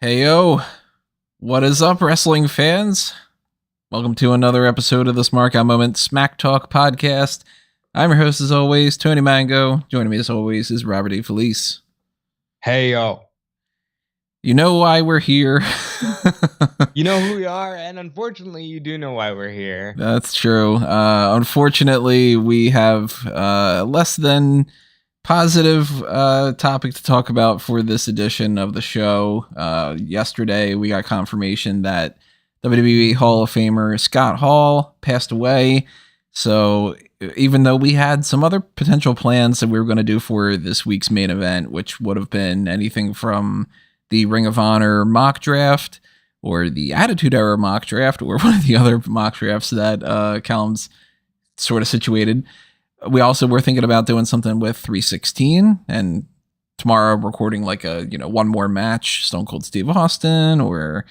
Hey yo, what is up, wrestling fans? Welcome to another episode of the Smark Moment Smack Talk podcast. I'm your host, as always, Tony Mango. Joining me, as always, is Robert E. Felice. Hey yo. You know why we're here. You know who we are, and unfortunately, you do know why we're here. That's true. Unfortunately, we have less than positive topic to talk about for this edition of the show. Yesterday, we got confirmation that WWE Hall of Famer Scott Hall passed away. So even though we had some other potential plans that we were going to do for this week's main event, which would have been anything from the Ring of Honor mock draft or the Attitude Era mock draft or one of the other mock drafts that Callum's sort of situated, we also were thinking about doing something with 316 and tomorrow recording like a, one more match, Stone Cold Steve Austin, or,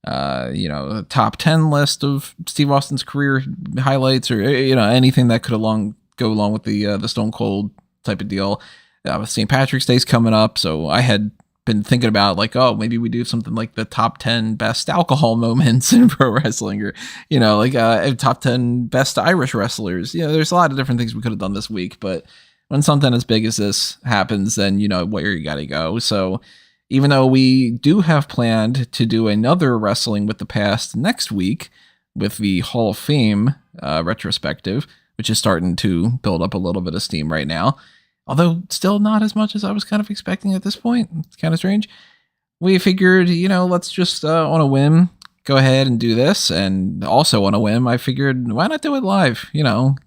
a top 10 list of Steve Austin's career highlights, or, anything that could go along with the Stone Cold type of deal. St. Patrick's Day's coming up. So I had been thinking about like, oh, maybe we do something like the top 10 best alcohol moments in pro wrestling, or top 10 best Irish wrestlers. There's a lot of different things we could have done this week, but when something as big as this happens, then you know where you gotta go. So even though we do have planned to do another Wrestling with the Past next week with the Hall of Fame retrospective, which is starting to build up a little bit of steam right now, although still not as much as I was kind of expecting at this point. It's kind of strange. We figured, let's just on a whim go ahead and do this. And also on a whim, I figured, why not do it live?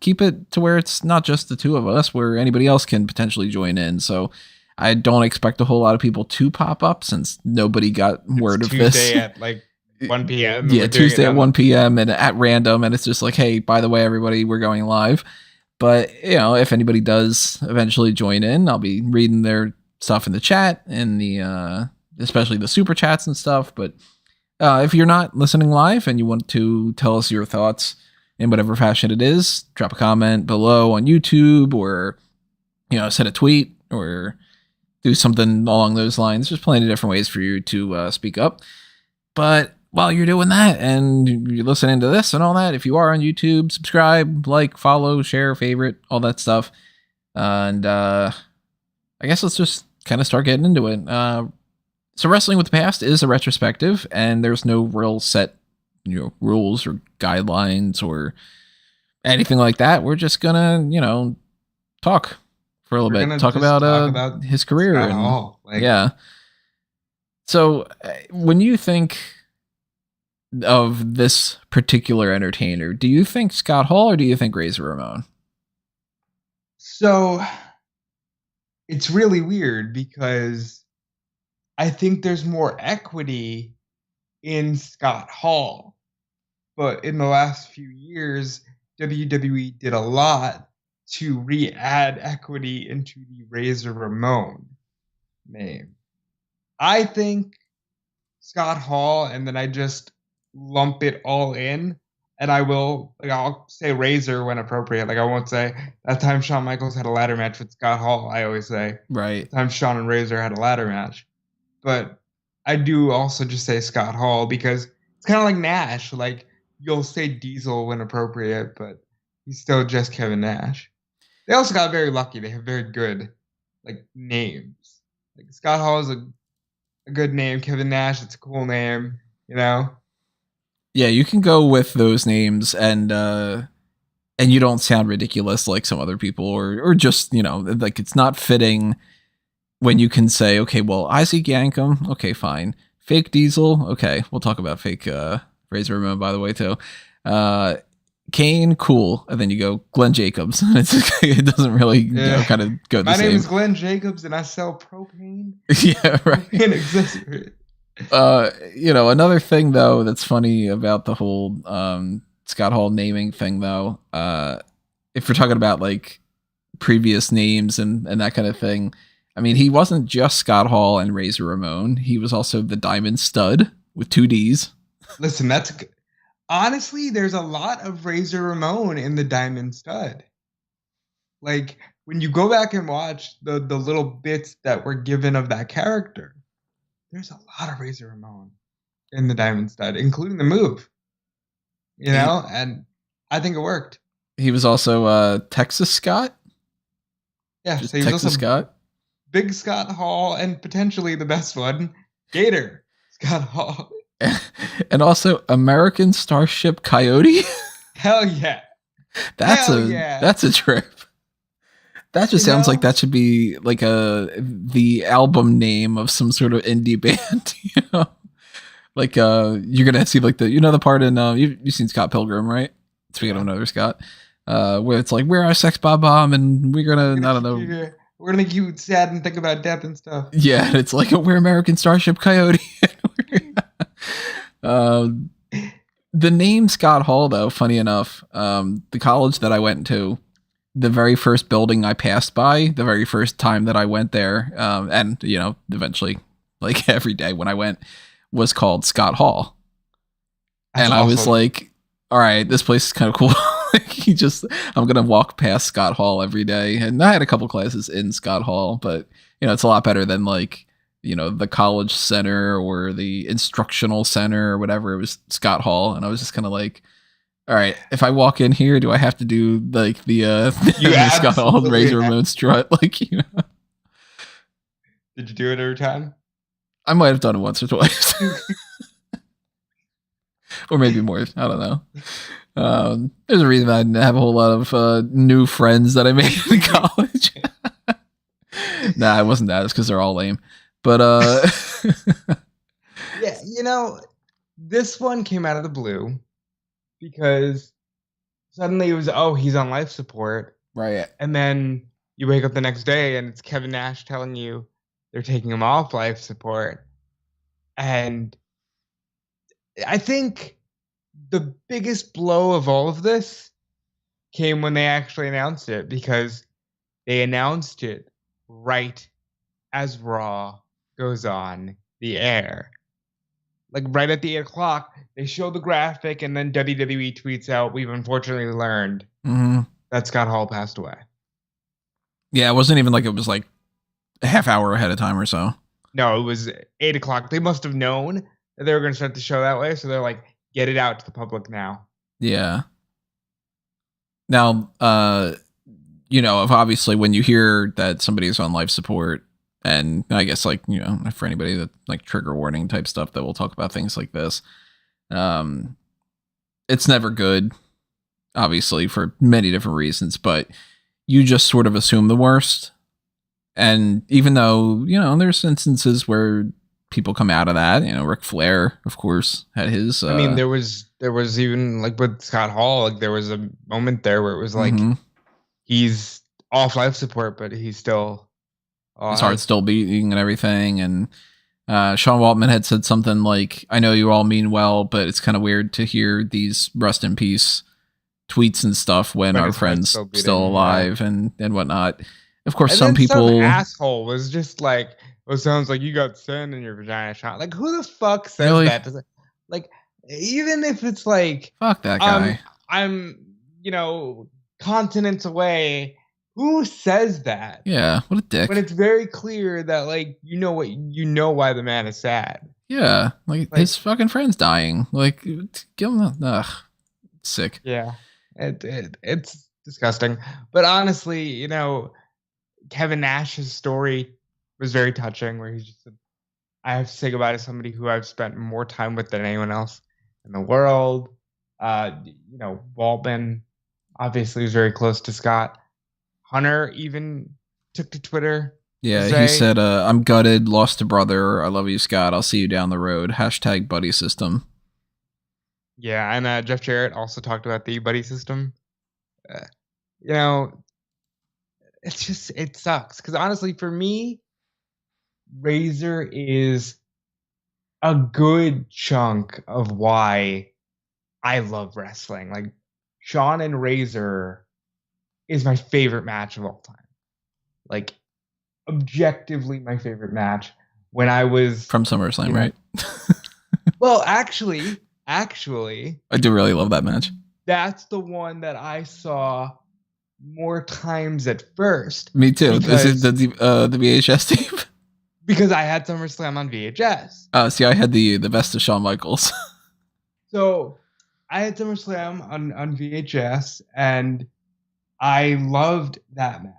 Keep it to where it's not just the two of us, where anybody else can potentially join in. So I don't expect a whole lot of people to pop up since nobody got word of this. Tuesday at like 1 p.m. Yeah, Tuesday at 1 p.m. and at random. And it's just like, hey, by the way, everybody, we're going live. But, if anybody does eventually join in, I'll be reading their stuff in the chat and especially the super chats and stuff. But if you're not listening live and you want to tell us your thoughts in whatever fashion it is, drop a comment below on YouTube, or, send a tweet or do something along those lines. There's plenty of different ways for you to speak up. But while you're doing that and you're listening to this and all that, if you are on YouTube, subscribe, like, follow, share, favorite, all that stuff. And I guess let's just kind of start getting into it. So Wrestling with the Past is a retrospective, and there's no real set, rules or guidelines or anything like that. We're just gonna, talk for a little bit, talk about his career. Yeah. So when you think of this particular entertainer, do you think Scott Hall or do you think Razor Ramon? So it's really weird because I think there's more equity in Scott Hall, but in the last few years, WWE did a lot to re-add equity into the Razor Ramon name. I think Scott Hall, and then I just lump it all in, and I'll say Razor when appropriate. Like I won't say that time Shawn Michaels had a ladder match with Scott Hall. I always say right. That time Shawn and Razor had a ladder match, but I do also just say Scott Hall because it's kind of like Nash. Like you'll say Diesel when appropriate, but he's still just Kevin Nash. They also got very lucky. They have very good names. Like Scott Hall is a good name. Kevin Nash, it's a cool name. Yeah, you can go with those names and you don't sound ridiculous like some other people, or just, like it's not fitting when you can say, okay, well, Isaac Yankem, okay, fine. Fake Diesel, okay, we'll talk about fake Razor Ramon, by the way, too. Kane, cool. And then you go Glenn Jacobs. It doesn't really kind of go the same. My name is Glenn Jacobs and I sell propane. Yeah, right. Propane accessories. Another thing though that's funny about the whole Scott Hall naming thing though, if we're talking about like previous names and that kind of thing, I mean, he wasn't just Scott Hall and Razor Ramon. He was also the Diamond Stud with 2 Ds. Listen, honestly, there's a lot of Razor Ramon in the Diamond Stud. Like when you go back and watch the little bits that were given of that character, there's a lot of Razor Ramon in the Diamond Stud, including the move. You know, and I think it worked. He was also Texas Scott. Yeah, Just so he was Texas also Scott. Big Scott Hall, and potentially the best one, Gator Scott Hall. And also American Starship Coyote. Hell yeah. That's a trip. That just sounds like that should be like the album name of some sort of indie band, you know? Like you're gonna see like the part in you've seen Scott Pilgrim, right? Speaking of another Scott, where it's like we're a sex bomb and we're gonna I don't know. We're gonna make you sad and think about death and stuff. Yeah, it's like we're American Starship Coyote. The name Scott Hall, though, funny enough, the college that I went to, the very first building I passed by, the very first time that I went there, and eventually, like every day when I went, was called Scott Hall. That's awesome. I was like, all right, this place is kind of cool. I'm gonna walk past Scott Hall every day, and I had a couple classes in Scott Hall, but it's a lot better than like the college center or the instructional center or whatever. It was Scott Hall, and I was just kind of like, all right, if I walk in here, do I have to do like the Scott Hall Razor Ramon strut? Like, Did you do it every time? I might have done it once or twice. Or maybe more. I don't know. There's a reason I didn't have a whole lot of new friends that I made in college. Nah, it wasn't that. It's because they're all lame. But yeah, this one came out of the blue because suddenly it was, he's on life support. Right. And then you wake up the next day and it's Kevin Nash telling you they're taking him off life support. And I think the biggest blow of all of this came when they actually announced it, because they announced it right as Raw goes on the air. Like right at the 8 o'clock, they show the graphic, and then WWE tweets out, "We've unfortunately learned that Scott Hall passed away." Yeah, it wasn't even like it was like a half hour ahead of time or so. No, it was 8 o'clock. They must have known that they were going to start the show that way, so they're like, get it out to the public now. Yeah. Now, obviously when you hear that somebody's on life support, and I guess like, for anybody that like trigger warning type stuff that we'll talk about things like this, it's never good, obviously, for many different reasons, but you just sort of assume the worst. And even though, there's instances where people come out of that, Ric Flair, of course, had his. I mean, there was even like with Scott Hall, like there was a moment there where it was like he's off life support, but he's still his heart's still beating and everything. And Sean Waltman had said something like, "I know you all mean well, but it's kind of weird to hear these rest in peace tweets and stuff when our friend's still alive and whatnot." Of course, some people asshole was just like, "It sounds like you got sand in your vagina shot." Like, who the fuck says that? Like, even if it's like, fuck that guy. I'm continents away. Who says that? Yeah, what a dick. When it's very clear that like why the man is sad. Yeah, like his fucking friend's dying. Like, give him sick. Yeah, it's disgusting. But honestly, Kevin Nash's story was very touching, where he just said, "I have to say goodbye to somebody who I've spent more time with than anyone else in the world." Waltman obviously was very close to Scott. Hunter even took to Twitter. Yeah, he said, "I'm gutted, lost a brother. I love you, Scott. I'll see you down the road. # buddy system." Yeah, and Jeff Jarrett also talked about the buddy system. It sucks. Because honestly, for me, Razor is a good chunk of why I love wrestling. Like, Shawn and Razor is my favorite match of all time. Like, objectively my favorite match. When I was from SummerSlam, right? Well, actually, I do really love that match. That's the one that I saw more times at first Me too. Is it because the VHS tape? I had SummerSlam on VHS. See, I had the best of Shawn Michaels. So I had SummerSlam on VHS, and I loved that match.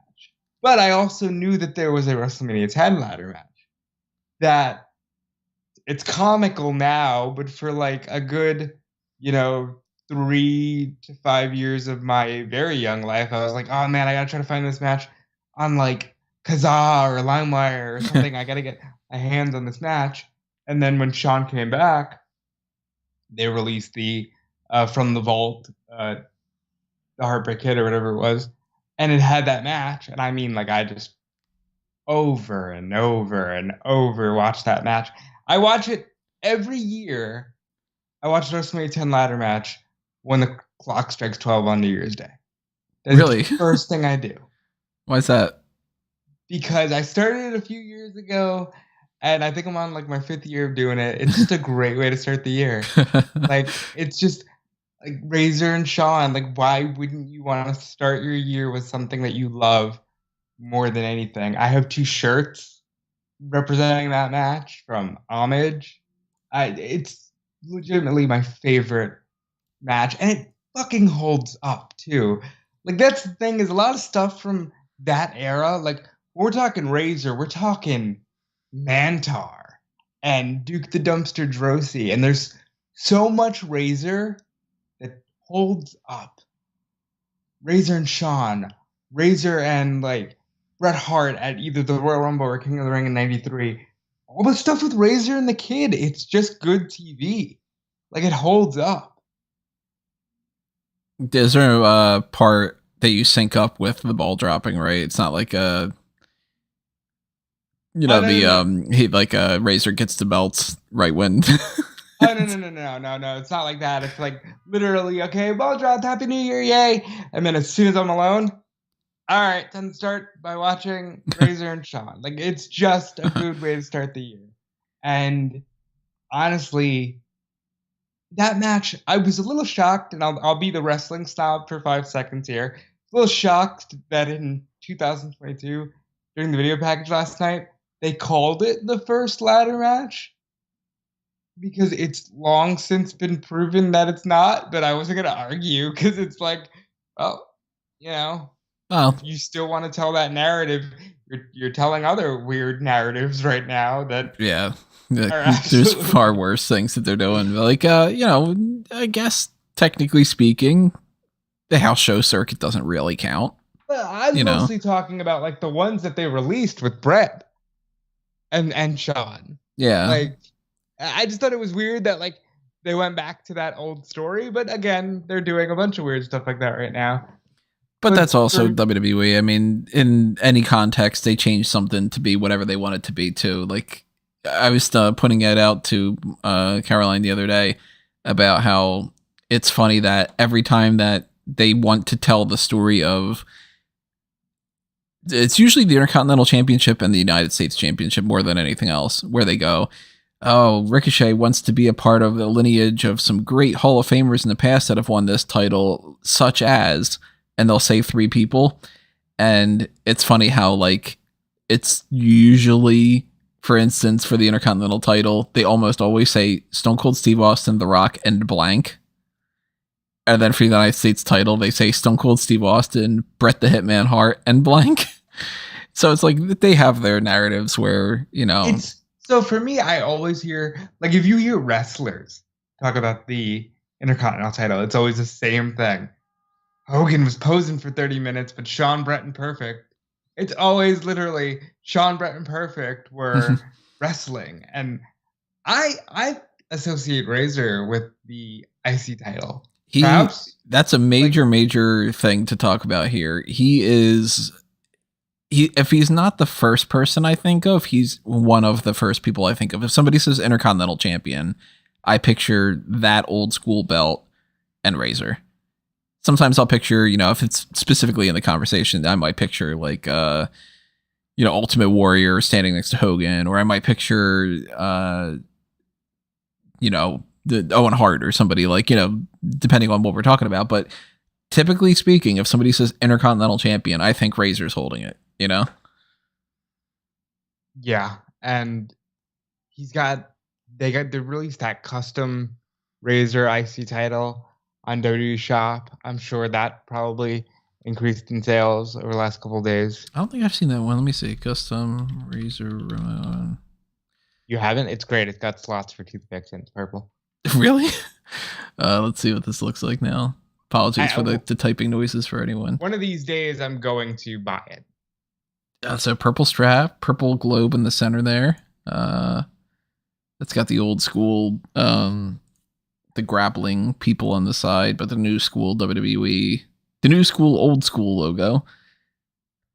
But I also knew that there was a WrestleMania 10 ladder match that it's comical now, but for like a good, you know, 3 to 5 years of my very young life, I was like, oh man, I gotta try to find this match on like Kazaa or LimeWire or something. I gotta get my hands on this match. And then when Sean came back, they released the From the Vault, the Heartbreak Kid or whatever it was, and it had that match. And I mean, like, I just over and over and over watch that match. I watch it every year. I watch the WrestleMania 10 ladder match when the clock strikes 12 on New Year's Day. That's Really? the first thing I do. Why is that? Because I started it a few years ago, and I think I'm on like my 5th year of doing it. It's just a great way to start the year. Like, it's just like Razor and Shawn. Like, why wouldn't you want to start your year with something that you love more than anything? I have 2 shirts representing that match from Homage. It's legitimately my favorite match, and it fucking holds up too. Like, that's the thing, is a lot of stuff from that era. Like, when we're talking Razor, we're talking Mantar and Duke the Dumpster Drosy, and there's so much Razor that holds up. Razor and Shawn, Razor and like Bret Hart at either the Royal Rumble or King of the Ring in '93. All the stuff with Razor and the Kid, it's just good TV. Like, it holds up. Is there a part that you sync up with the ball dropping, right? It's not like a Oh, no. he like Razor gets the belts right when Oh, no. It's not like that. It's like literally, okay, ball dropped, Happy New Year, yay. And then as soon as I'm alone, all right, time to start by watching Razor and Shawn. Like, it's just a good way to start the year. And honestly, that match, I was a little shocked, and I'll be the wrestling snob for 5 seconds here. A little shocked that in 2022, during the video package last night, they called it the first ladder match, because it's long since been proven that it's not. But I wasn't gonna argue, because it's like, well, you know, well, if you still want to tell that narrative, you're telling other weird narratives right now that yeah, are there's absolutely. far worse things that they're doing. Like, I guess technically speaking, the house show circuit doesn't really count. Well, I was You know, mostly talking about like the ones that they released with Brett and Sean. yeah. Like, I just thought it was weird that like they went back to that old story, but again, they're doing a bunch of weird stuff like that right now. But But that's also for WWE. I mean, in any context, they change something to be whatever they want it to be, too. Like, I was putting it out to Caroline the other day about how it's funny that every time that they want to tell the story of, it's usually the Intercontinental Championship and the United States Championship more than anything else, where they go, oh, Ricochet wants to be a part of the lineage of some great Hall of Famers in the past that have won this title, such as, and they'll say 3 people. And it's funny how, like, it's usually, for instance, for the Intercontinental title, they almost always say Stone Cold Steve Austin, The Rock, and blank. And then for the United States title, they say Stone Cold Steve Austin, Bret the Hitman Hart, and blank. So it's like they have their narratives where, it's so for me, I always hear, like, if you hear wrestlers talk about the Intercontinental title, it's always the same thing. Hogan was posing for 30 minutes, but Sean, Brett, and Perfect. It's always literally Sean, Brett, and Perfect were wrestling. And I associate Razor with the IC title. Perhaps that's a like major thing to talk about here. If he's not the first person I think of, he's one of the first people I think of. If somebody says Intercontinental Champion, I picture that old school belt and Razor. Sometimes I'll picture, if it's specifically in the conversation, I might picture like, Ultimate Warrior standing next to Hogan, or I might picture, the Owen Hart or somebody, like, depending on what we're talking about. But typically speaking, if somebody says Intercontinental Champion, I think Razor's holding it, you know? Yeah, and they released that custom Razor IC title on WWE Shop. I'm sure that probably increased in sales over the last couple of days. I don't think I've seen that one. Let me see. Custom Razor Ramon. You haven't? It's great. It's got slots for toothpicks and it's purple. Really? Let's see what this looks like now. Apologies for I the typing noises for anyone. One of these days, I'm going to buy it. So purple strap, purple globe in the center there. It's got the old school, the grappling people on the side, but the new school WWE, the new school, old school logo.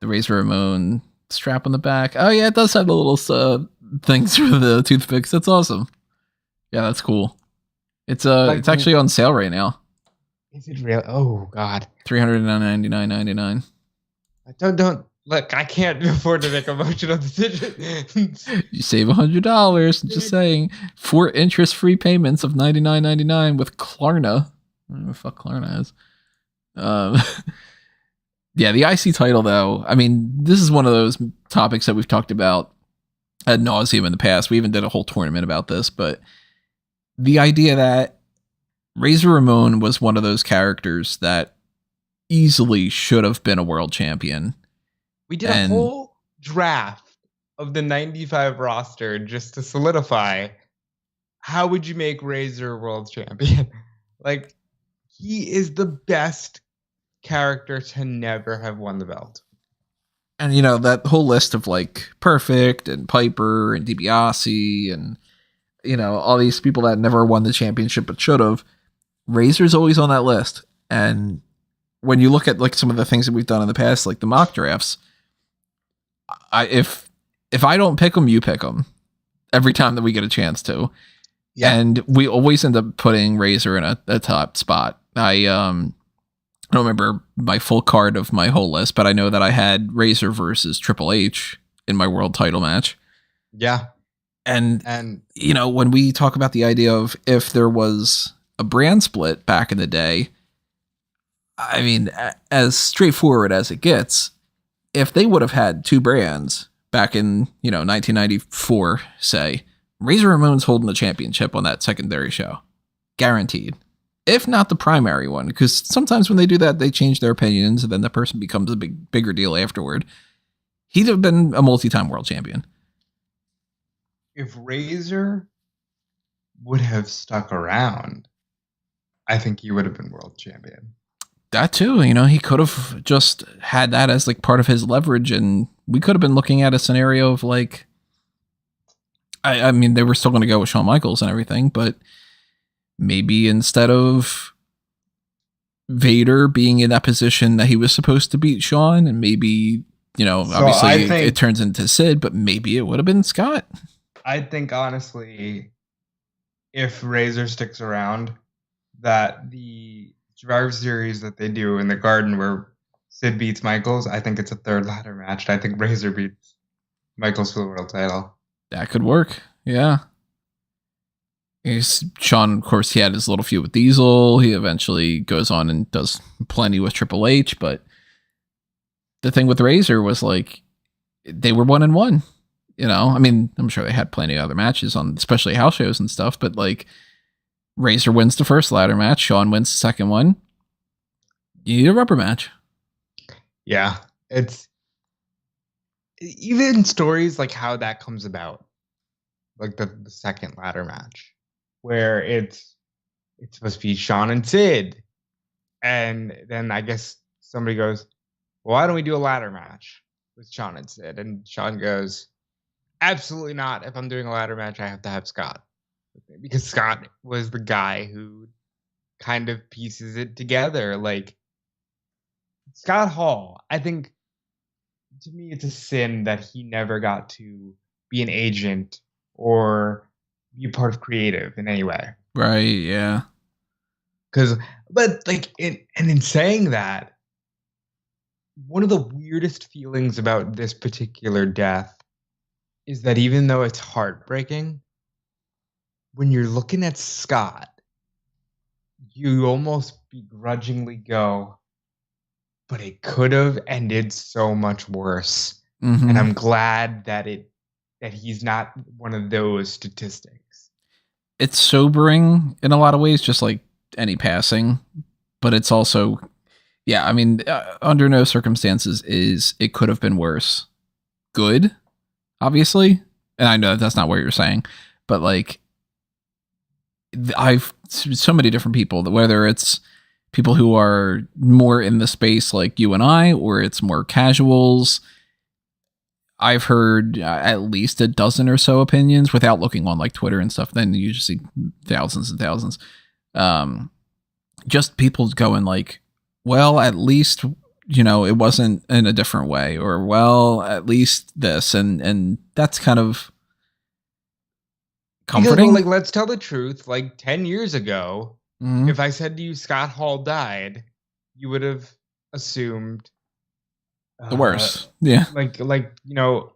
The Razor Ramon strap on the back. Oh yeah, it does have the little things for the toothpicks. That's awesome. Yeah, that's cool. It's actually on sale right now. Is it real? Oh God, $399.99. Don't look. I can't afford to make emotional decisions. You save $100. Just saying, 4 interest-free payments of $99.99 with Klarna. I don't know what the fuck Klarna is. Yeah, the IC title though. I mean, this is one of those topics that we've talked about ad nauseum in the past. We even did a whole tournament about this, but the idea that Razor Ramon was one of those characters that easily should have been a world champion. We did a whole draft of the 95 roster just to solidify how would you make Razor world champion. Like, he is the best character to never have won the belt. And, you know, that whole list of, like, Perfect and Piper and DiBiase and, you know, all these people that never won the championship but should have, Razor's always on that list. And when you look at, like, some of the things that we've done in the past, like the mock drafts, if I don't pick them, you pick them every time that we get a chance to. Yeah. And we always end up putting Razor in a top spot. I don't remember my full card of my whole list, but I know that I had Razor versus Triple H in my world title match. Yeah. And you know, when we talk about the idea of if there was a brand split back in the day, I mean, as straightforward as it gets, if they would have had two brands back in, you know, 1994, say, Razor Ramon's holding the championship on that secondary show. Guaranteed. If not the primary one, because sometimes when they do that, they change their opinions and then the person becomes a bigger deal afterward. He'd have been a multi-time world champion. If Razor would have stuck around, I think he would have been world champion. That too, you know, he could have just had that as like part of his leverage, and we could have been looking at a scenario of like, I mean, they were still going to go with Shawn Michaels and everything, but maybe instead of Vader being in that position that he was supposed to beat Shawn, and maybe, you know, so obviously it turns into Sid, but maybe it would have been Scott. I think honestly, if Razor sticks around, that the Survivor Series that they do in the Garden where Sid beats Michaels, I think it's a third ladder match. I think Razor beats Michaels for the world title. That could work. Yeah. Shawn, of course, he had his little feud with Diesel. He eventually goes on and does plenty with Triple H. But the thing with Razor was like, they were 1-1. You know, I mean, I'm sure they had plenty of other matches on, especially house shows and stuff. But like, Razor wins the first ladder match. Shawn wins the second one. You need a rubber match. Yeah, it's even stories like how that comes about, like the second ladder match, where it's supposed to be Shawn and Sid, and then I guess somebody goes, well, why don't we do a ladder match with Shawn and Sid? And Shawn goes, absolutely not. If I'm doing a ladder match, I have to have Scott, because Scott was the guy who kind of pieces it together. Like, Scott Hall, I think, to me, it's a sin that he never got to be an agent or be part of creative in any way. Right, yeah. But like, in saying that, one of the weirdest feelings about this particular death is that even though it's heartbreaking, when you're looking at Scott, you almost begrudgingly go, but it could have ended so much worse. And Mm-hmm. I'm glad that he's not one of those statistics. It's sobering in a lot of ways, just like any passing, but it's also, yeah, I mean, under no circumstances is it could have been worse. Good, obviously. And I know that's not what you're saying, but like, I've so many different people, whether it's people who are more in the space like you and I, or it's more casuals. I've heard at least a dozen or so opinions without looking on like Twitter and stuff. Then you just see thousands and thousands. Um, just people going like, well, at least, you know, it wasn't in a different way, or well, at least this, and that's kind of Because, well, comforting. like, let's tell the truth. Like 10 years ago, Mm-hmm. if I said to you Scott Hall died, you would have assumed The uh worst. Yeah.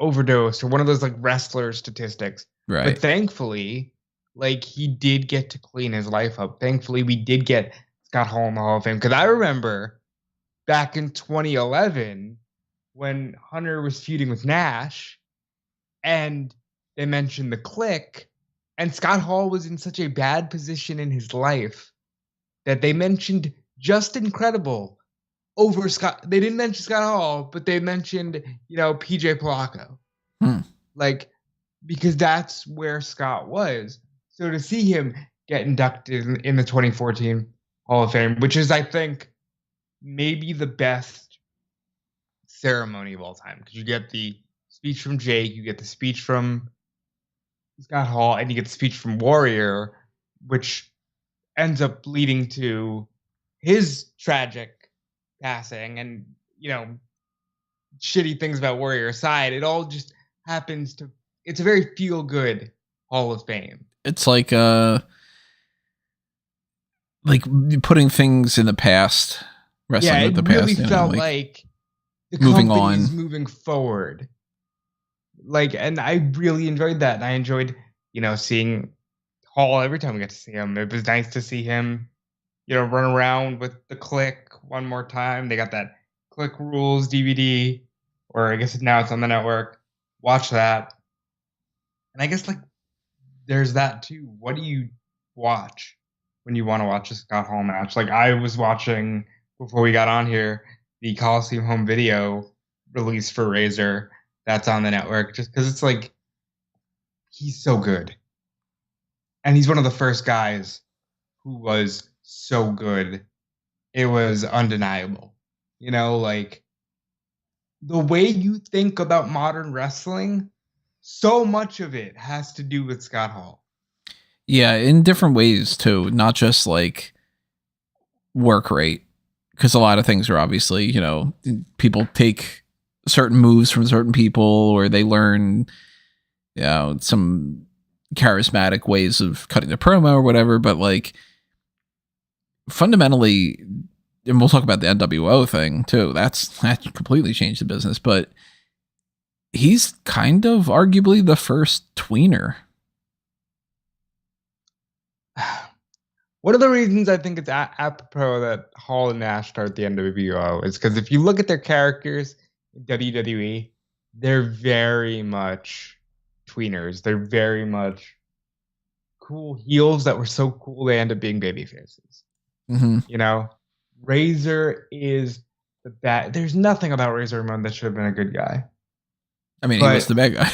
overdose or one of those like wrestler statistics. But Right. thankfully, like he did get to clean his life up. Thankfully, we did get Scott Hall in the Hall of Fame. Because I remember back in 2011 when Hunter was feuding with Nash and they mentioned the click, and Scott Hall was in such a bad position in his life that they mentioned Justin Credible over Scott. They didn't mention Scott Hall, but they mentioned, PJ Polacco. Hmm. Like, because that's where Scott was. So to see him get inducted in the 2014 Hall of Fame, which is, I think, maybe the best ceremony of all time, because you get the speech from Jake, you get the speech from Scott Hall, and you get the speech from Warrior, which ends up leading to his tragic passing. And, shitty things about Warrior aside, it all just happens to. It's a very feel good Hall of Fame. It's like putting things in the past, Yeah, wrestling it with the really past, you know, felt like like the moving company on. is moving forward. Like, and I really enjoyed that. And I enjoyed, seeing Hall every time we got to see him. It was nice to see him, run around with the Click one more time. They got that Click Rules DVD, or I guess now it's on the network. Watch that. And I guess, like, there's that too. What do you watch when you want to watch a Scott Hall match? Like, I was watching before we got on here the Coliseum home video release for Razor that's on the network, just because it's like he's so good, and he's one of the first guys who was so good. It was undeniable. Like the way you think about modern wrestling, so much of it has to do with Scott Hall. Yeah, in different ways too, not just like work rate, because a lot of things are obviously, you know, people take certain moves from certain people, or they learn, you know, some charismatic ways of cutting the promo or whatever. But like fundamentally, and we'll talk about the NWO thing too. That completely changed the business, but he's kind of arguably the first tweener. One of the reasons I think it's apropos that Hall and Nash start the NWO is because if you look at their characters in WWE, they're very much tweeners. They're very much cool heels that were so cool they end up being baby faces. Mm-hmm. Razor is the bad. There's nothing about Razor Ramon that should have been a good guy. I mean, he was But the bad guy.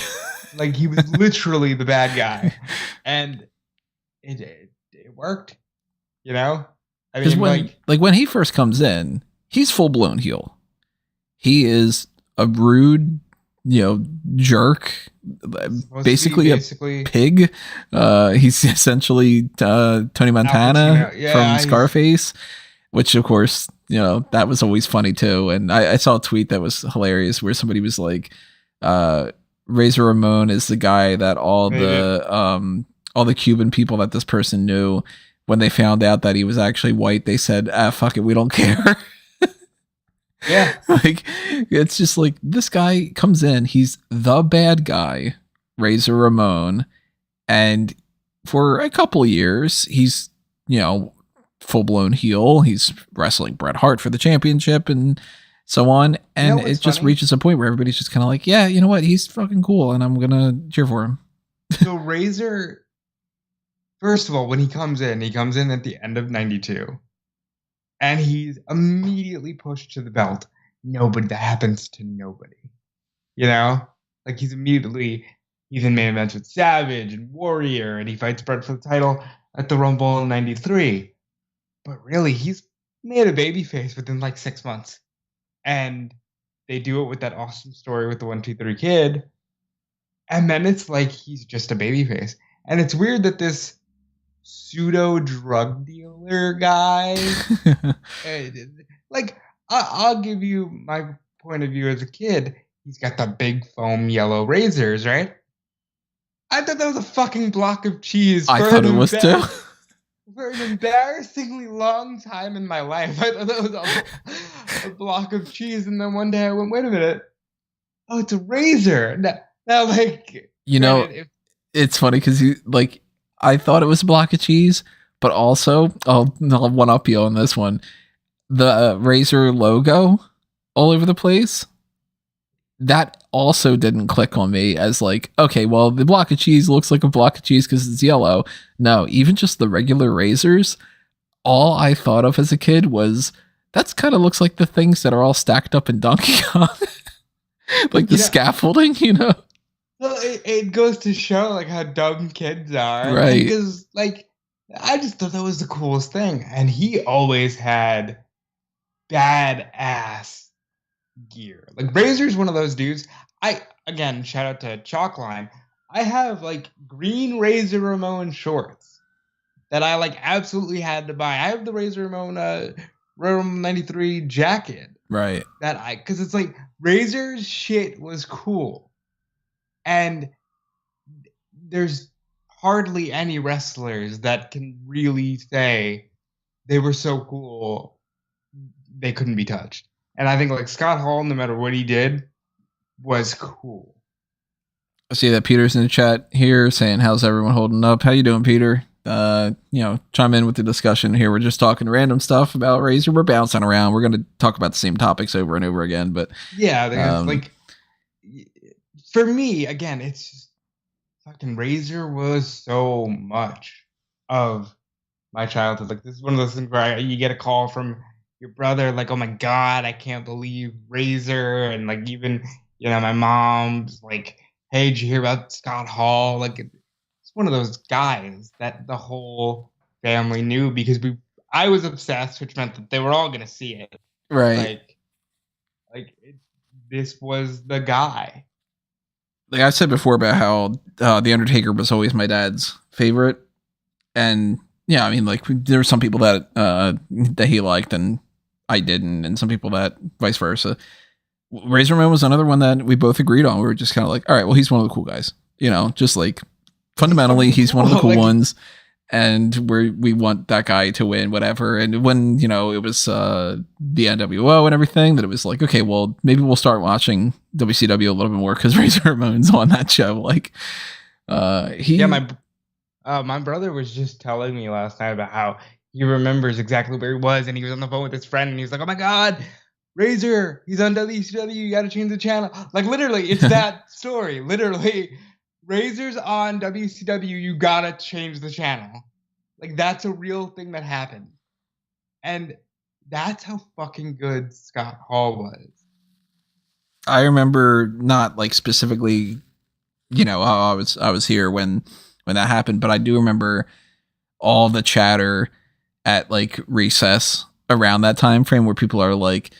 like he was literally the bad guy, and it worked. I Because mean, when he first comes in, he's full blown heel. He is a rude, you know, jerk, basically a pig. He's essentially Tony Montana from Scarface, which of course, you know, that was always funny too. And I saw a tweet that was hilarious where somebody was like, Razor Ramon is the guy that all the Cuban people that this person knew, when they found out that he was actually white, they said, fuck it, we don't care. Yeah. Like, it's just like, this guy comes in, he's the bad guy, Razor Ramon, and for a couple years, he's, you know, full blown heel. He's wrestling Bret Hart for the championship and so on. You know And what's it just funny? reaches a point where everybody's just kind of like, yeah, you know what? He's fucking cool. And I'm going to cheer for him. So Razor, first of all, when he comes in at the end of 92, and he's immediately pushed to the belt. Nobody, that happens to nobody. You know? Like he's in main events with Savage and Warrior, and he fights Bret for the title at the Rumble in 93. But really, he's made a babyface within like 6 months. And they do it with that awesome story with the 1-2-3 Kid. And then it's like he's just a babyface. And it's weird that this pseudo drug dealer guy, like, I'll give you my point of view as a kid. He's got the big foam yellow razors, right? I thought that was a fucking block of cheese I thought it was too. for an embarrassingly long time in my life. I thought that was a block of cheese, and then one day I went, "Wait a minute! Oh, it's a razor." Now like, You know, granted, it's funny because I thought it was a block of cheese, but also I'll one up you on this one. The Razor logo all over the place. That also didn't click on me as like, okay, well, the block of cheese looks like a block of cheese because it's yellow. No, even just the regular razors, all I thought of as a kid was that's kind of looks like the things that are all stacked up in Donkey Kong. Like the scaffolding, you know? Well, it goes to show like how dumb kids are. Right. Because like I just thought that was the coolest thing. And he always had badass gear. Like Razor's one of those dudes. Again, shout out to Chalkline. I have like green Razor Ramon shorts that I like absolutely had to buy. I have the Razor Ramon Rome 93 jacket. Right. Because it's like Razor's shit was cool. And there's hardly any wrestlers that can really say they were so cool they couldn't be touched. And I think like Scott Hall, no matter what he did, was cool. I see that Peter's in the chat here saying, "How's everyone holding up? How you doing, Peter?" Chime in with the discussion here. We're just talking random stuff about Razor. We're bouncing around. We're going to talk about the same topics over and over again, but yeah, like for me, again, it's just fucking Razor was so much of my childhood. Like this is one of those things where you get a call from your brother, like, "Oh my god, I can't believe Razor," and like even my mom's like, "Hey, did you hear about Scott Hall?" Like it's one of those guys that the whole family knew because I was obsessed, which meant that they were all gonna see it. right. This was the guy. Like I said before about how The Undertaker was always my dad's favorite, and yeah, I mean, like there were some people that he liked and I didn't, and some people that vice versa. Razor Ramon was another one that we both agreed on. We were just kind of like, all right, well, he's one of the cool guys, just like fundamentally, he's one of the cool ones, and we want that guy to win, whatever. And when it was the NWO and everything, that it was like, okay, well, maybe we'll start watching WCW a little bit more because Razor Ramon's on that show. Like, my brother was just telling me last night about how he remembers exactly where he was, and he was on the phone with his friend, and he was like, "Oh my god, Razor, he's on WCW, you gotta change the channel." Like literally, it's that story. Literally, Razor's on WCW, you gotta change the channel. Like that's a real thing that happened. And that's how fucking good Scott Hall was. I remember not like specifically, how I was here when that happened, but I do remember all the chatter at like recess around that time frame where people are like,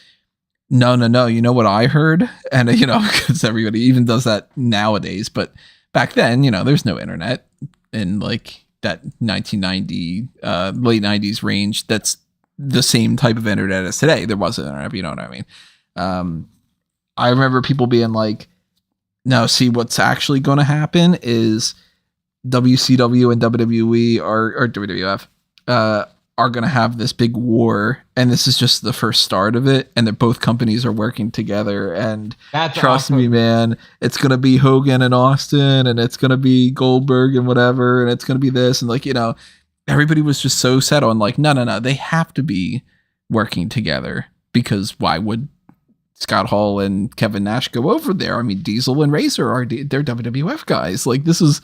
no, you know what I heard? And because everybody even does that nowadays, but back then, there's no internet in like that 1990 late 90s range. That's the same type of internet as today. There wasn't internet, but you know what I mean? I remember people being like, no, see, what's actually going to happen is WCW and WWE or WWF are going to have this big war, and this is just the first start of it, and that both companies are working together, and that's trust awesome. me, man, it's going to be Hogan and Austin, and it's going to be Goldberg and whatever, and it's going to be this, and like, everybody was just so set on like, no, they have to be working together, because why would Scott Hall and Kevin Nash go over there. I mean, Diesel and Razor are they're WWF guys. Like, this is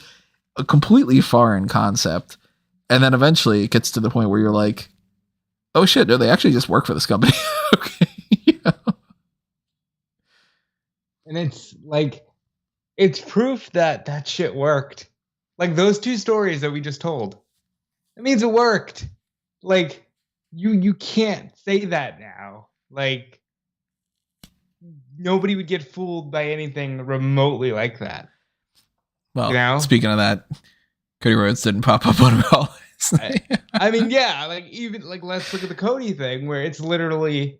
a completely foreign concept. And then eventually it gets to the point where you're like, oh shit, no, they actually just work for this company. Okay. Yeah. And it's like, it's proof that that shit worked. Like those two stories that we just told. It means it worked. Like you can't say that now. Like nobody would get fooled by anything remotely like that. Well, You know? speaking of that, Cody Rhodes didn't pop up on Raw. I mean, yeah, like even like let's look at the Cody thing where it's literally,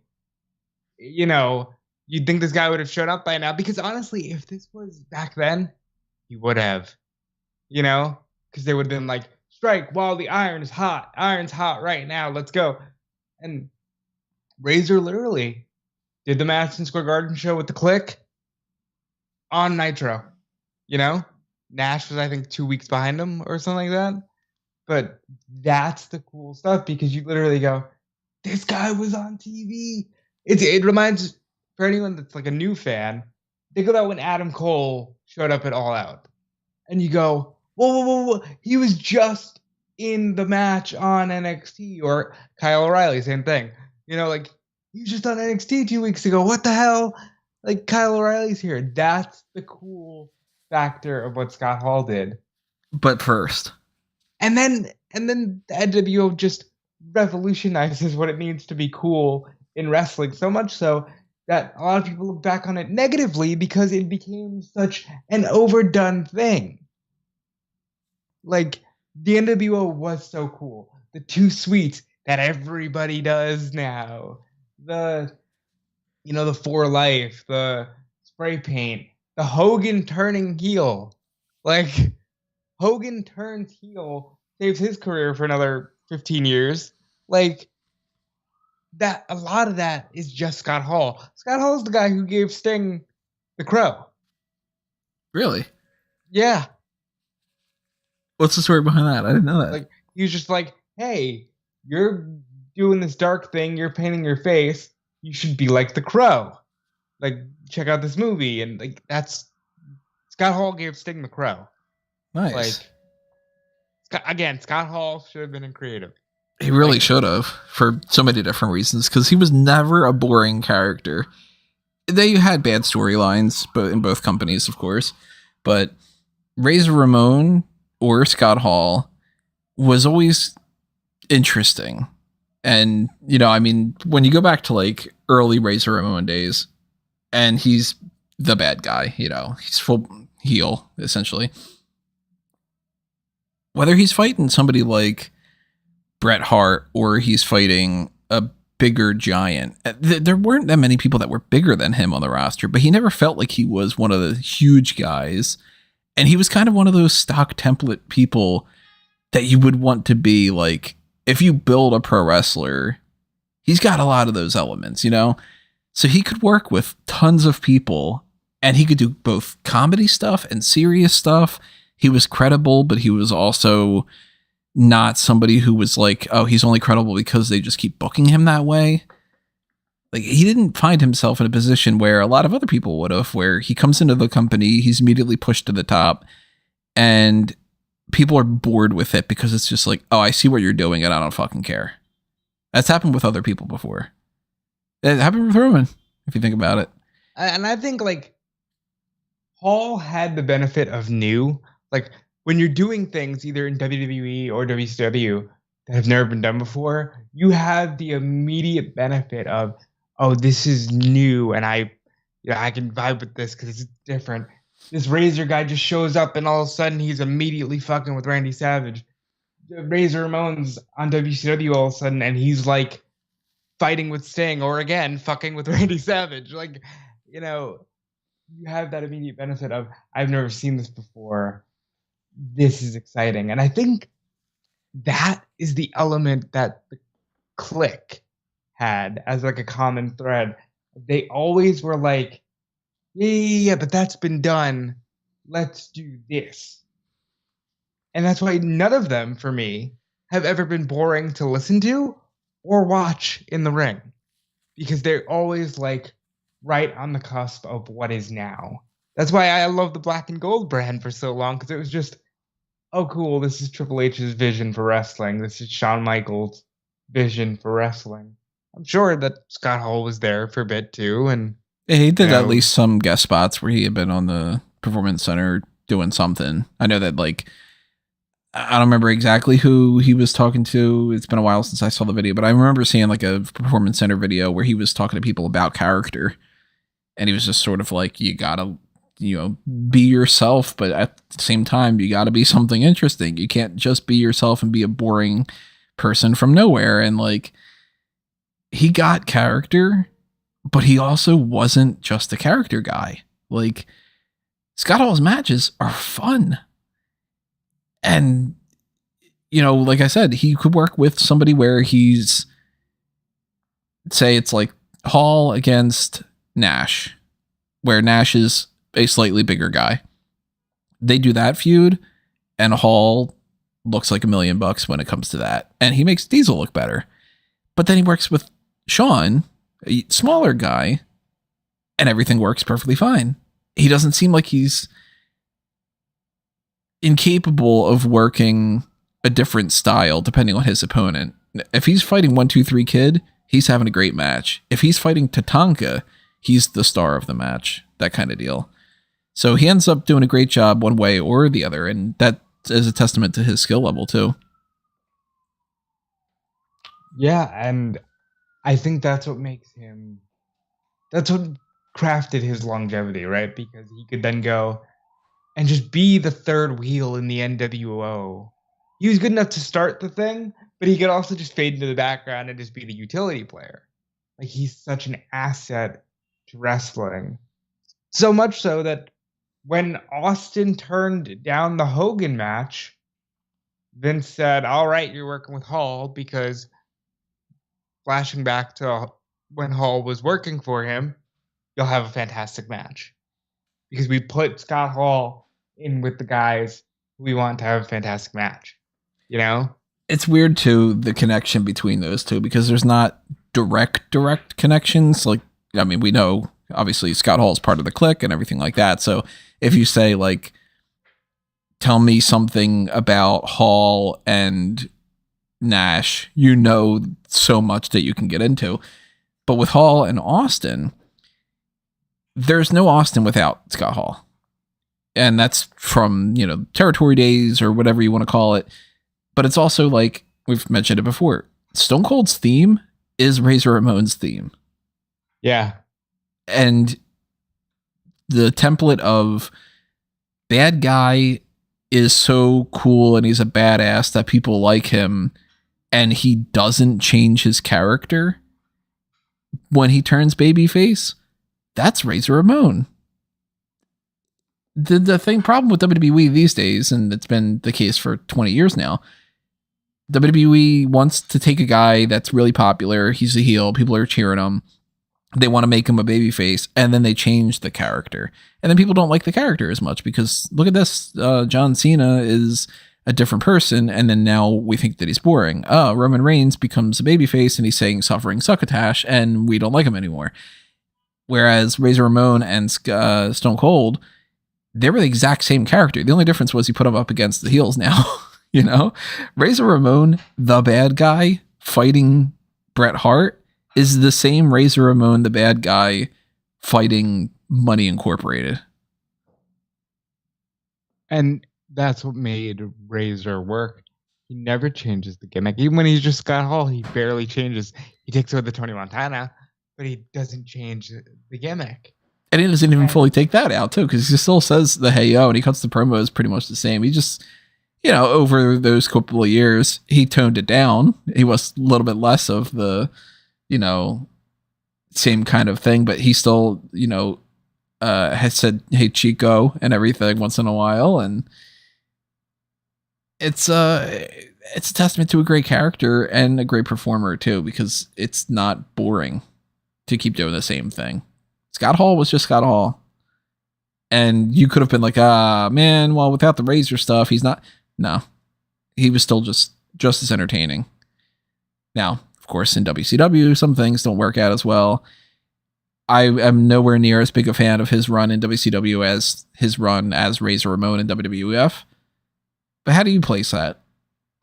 you know, you'd think this guy would have shown up by now because honestly, if this was back then, he would have, you know, because they would have been like, strike while the iron is hot. Iron's hot right now. Let's go. And Razor literally did the Madison Square Garden show with the Click on Nitro. You know, Nash was I think 2 weeks behind him or something like that. But that's the cool stuff because you literally go, this guy was on TV. It reminds for anyone that's like a new fan, think about when Adam Cole showed up at All Out, and you go, whoa, whoa, whoa, whoa. He was just in the match on NXT, or Kyle O'Reilly, same thing. You know, like he was just on NXT 2 weeks ago. What the hell? Like Kyle O'Reilly's here. That's the cool factor of what Scott Hall did. But first. And then the NWO just revolutionizes what it means to be cool in wrestling, so much so that a lot of people look back on it negatively because it became such an overdone thing. Like the NWO was so cool. The two sweets that everybody does now. The For Life, the spray paint, the Hogan turning heel. Like Hogan turns heel, saves his career for another 15 years. Like that, a lot of that is just Scott Hall. Scott Hall is the guy who gave Sting the crow. Really? Yeah. What's the story behind that? I didn't know that. Like he was just like, hey, you're doing this dark thing, you're painting your face, you should be like the crow. Like, check out this movie. And like that's Scott Hall gave Sting the crow. Nice. Like again, Scott Hall should have been in creative. He really should have, for so many different reasons, because he was never a boring character. They had bad storylines, but in both companies, of course. But Razor Ramon or Scott Hall was always interesting. And, you know, I mean, when you go back to like early Razor Ramon days, and he's the bad guy, you know, he's full heel, essentially. Whether he's fighting somebody like Bret Hart or he's fighting a bigger giant, there weren't that many people that were bigger than him on the roster, but he never felt like he was one of the huge guys. And he was kind of one of those stock template people that you would want to be like, if you build a pro wrestler, he's got a lot of those elements, you know? So he could work with tons of people and he could do both comedy stuff and serious stuff. He was credible, but he was also not somebody who was like, oh, he's only credible because they just keep booking him that way. Like, he didn't find himself in a position where a lot of other people would have, where he comes into the company, he's immediately pushed to the top, and people are bored with it because it's just like, oh, I see what you're doing and I don't fucking care. That's happened with other people before. It happened with Roman, if you think about it. And I think like Hall had the benefit of new. Like when you're doing things either in WWE or WCW that have never been done before, you have the immediate benefit of, oh, this is new and I can vibe with this because it's different. This Razor guy just shows up and all of a sudden he's immediately fucking with Randy Savage. Razor Ramon's on WCW all of a sudden and he's like fighting with Sting or again fucking with Randy Savage. Like, you know, you have that immediate benefit of, I've never seen this before. This is exciting. And I think that is the element that the Click had as like a common thread. They always were like, yeah, but that's been done. Let's do this. And that's why none of them, for me, have ever been boring to listen to or watch in the ring. Because they're always like, right on the cusp of what is now. That's why I love the black and gold brand for so long, because it was just, oh, cool, this is Triple H's vision for wrestling. This is Shawn Michaels' vision for wrestling. I'm sure that Scott Hall was there for a bit too, and He you did at know, least some guest spots where he had been on the Performance Center doing something. I know that, like, I don't remember exactly who he was talking to. It's been a while since I saw the video, but I remember seeing like a Performance Center video where he was talking to people about character. And he was just sort of like, you gotta, be yourself, but at the same time, you gotta be something interesting. You can't just be yourself and be a boring person from nowhere. And like, he got character, but he also wasn't just a character guy. Like, Scott Hall's matches are fun. And, like I said, he could work with somebody where he's, say it's like Hall against Nash, where Nash is a slightly bigger guy. They do that feud, and Hall looks like $1 million when it comes to that. And he makes Diesel look better. But then he works with Shawn, a smaller guy, and everything works perfectly fine. He doesn't seem like he's incapable of working a different style depending on his opponent. If he's fighting 1-2-3 Kid, he's having a great match. If he's fighting Tatanka, he's the star of the match, that kind of deal. So he ends up doing a great job one way or the other, and that is a testament to his skill level too. yeah, and I think that's what crafted his longevity, right? Because he could then go and just be the third wheel in the NWO. He was good enough to start the thing, but he could also just fade into the background and just be the utility player. Like, he's such an asset to wrestling. So much so that when Austin turned down the Hogan match, Vince said, all right, you're working with Hall, because flashing back to when Hall was working for him, you'll have a fantastic match. Because we put Scott Hall in with the guys we want to have a fantastic match. It's weird too, the connection between those two, because there's not direct connections. Like, I mean, we know obviously Scott Hall is part of the Clique and everything like that. So if you say, like, tell me something about Hall and Nash, so much that you can get into. But with Hall and Austin, there's no Austin without Scott Hall. And that's from, territory days or whatever you want to call it. But it's also, like, we've mentioned it before, Stone Cold's theme is Razor Ramon's theme. Yeah. And the template of bad guy is so cool and he's a badass that people like him, and he doesn't change his character when he turns babyface, that's Razor Ramon. The problem with WWE these days, and it's been the case for 20 years now, WWE wants to take a guy that's really popular, he's a heel, people are cheering him, they want to make him a babyface, and then they change the character. And then people don't like the character as much because, look at this, John Cena is a different person, and then now we think that he's boring. Roman Reigns becomes a babyface, and he's saying suffering succotash, and we don't like him anymore. Whereas Razor Ramon and Stone Cold, they were the exact same character. The only difference was he put them up against the heels now. Razor Ramon, the bad guy, fighting Bret Hart, is the same Razor Ramon, the bad guy, fighting Money Incorporated. And that's what made Razor work. He never changes the gimmick. Even when he's just Scott Hall, he barely changes. He takes away the Tony Montana, but he doesn't change the gimmick. And he doesn't even fully take that out, too, because he still says the hey yo, and he cuts the promos pretty much the same. He just, over those couple of years, he toned it down. He was a little bit less of the, same kind of thing, but he still, has said, hey, Chico, and everything once in a while. And it's a testament to a great character and a great performer, too, because it's not boring to keep doing the same thing. Scott Hall was just Scott Hall. And you could have been like, man, well, without the Razor stuff, he's not. No, he was still just as entertaining. Now, of course, in WCW, some things don't work out as well. I am nowhere near as big a fan of his run in WCW as his run as Razor Ramon in WWF. But how do you place that?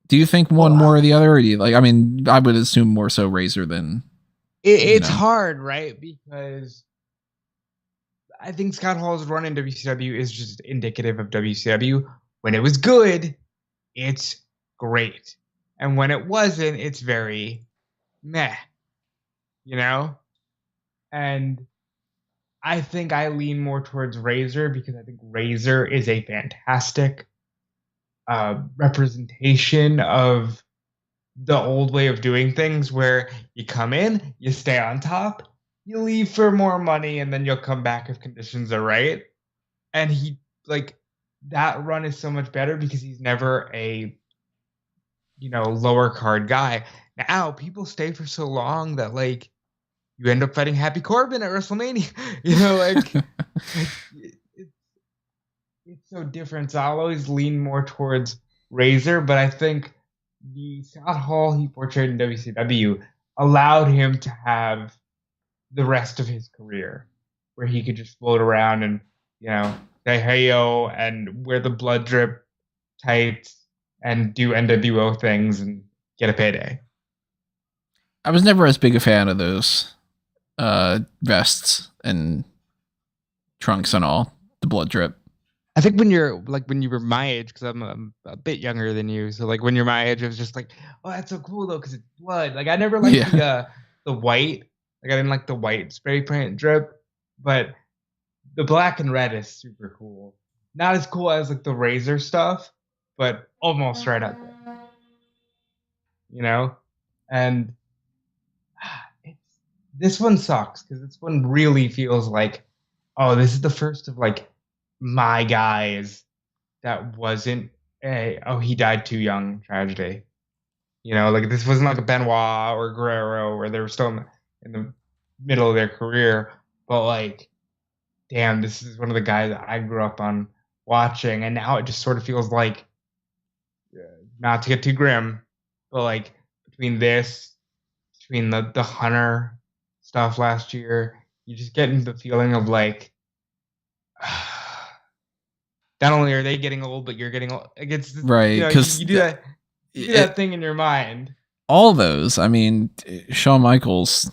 Do you think one more or the other? Or do you like? I mean, I would assume more so Razor than. It's hard, right? Because I think Scott Hall's run in WCW is just indicative of WCW. When it was good, it's great, and when it wasn't, it's very meh. You know, and I think I lean more towards Razor because I think Razor is a fantastic representation of the old way of doing things where you come in, you stay on top, you leave for more money, and then you'll come back if conditions are right. And he, like, that run is so much better because he's never a, lower card guy. Now, people stay for so long that, like, you end up fighting Happy Corbin at WrestleMania. It's so different. So I'll always lean more towards Razor, but I think the Scott Hall he portrayed in WCW allowed him to have the rest of his career where he could just float around and, say hey yo and wear the blood drip tights and do NWO things and get a payday. I was never as big a fan of those vests and trunks and all, the blood drip. I think when you were my age, because I'm a bit younger than you, so like when you're my age, it was just like, oh, that's so cool though, because it's blood. Like I never liked the white. Like I didn't like the white spray paint drip, but the black and red is super cool. Not as cool as like the Razor stuff, but almost right up there. And this one sucks because this one really feels like, oh, this is the first of like my guys that wasn't he died too young tragedy. Like this wasn't like a Benoit or Guerrero where they were still in the middle of their career, but like, damn, this is one of the guys that I grew up on watching, and now it just sort of feels like, not to get too grim, but like between the Hunter stuff last year, you just get the feeling of like, not only are they getting old, but you're getting old. Like it's right because you do that thing in your mind. All those, I mean, Shawn Michaels,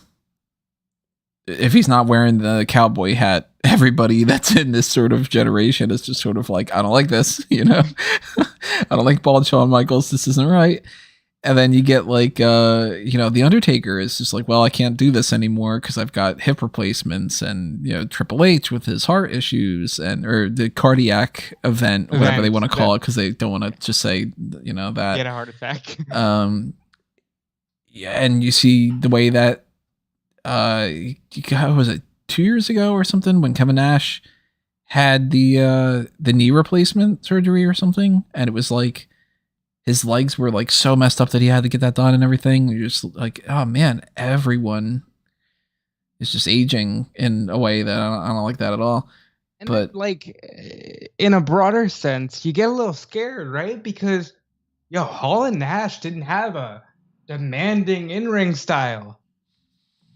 if he's not wearing the cowboy hat, everybody that's in this sort of generation is just sort of like, I don't like this, I don't like bald Shawn Michaels. This isn't right. And then you get like, The Undertaker is just like, well, I can't do this anymore because I've got hip replacements, and Triple H with his heart issues or the cardiac event, whatever they want to call it, because they don't want to just say, that get a heart attack. Yeah, and you see the way that, was it 2 years ago or something when Kevin Nash had the knee replacement surgery or something, and it was like his legs were like so messed up that he had to get that done and everything. You're just like, oh man, everyone is just aging in a way that I don't like that at all. And but like in a broader sense, you get a little scared, right? Because Hall and Nash didn't have a demanding in-ring style.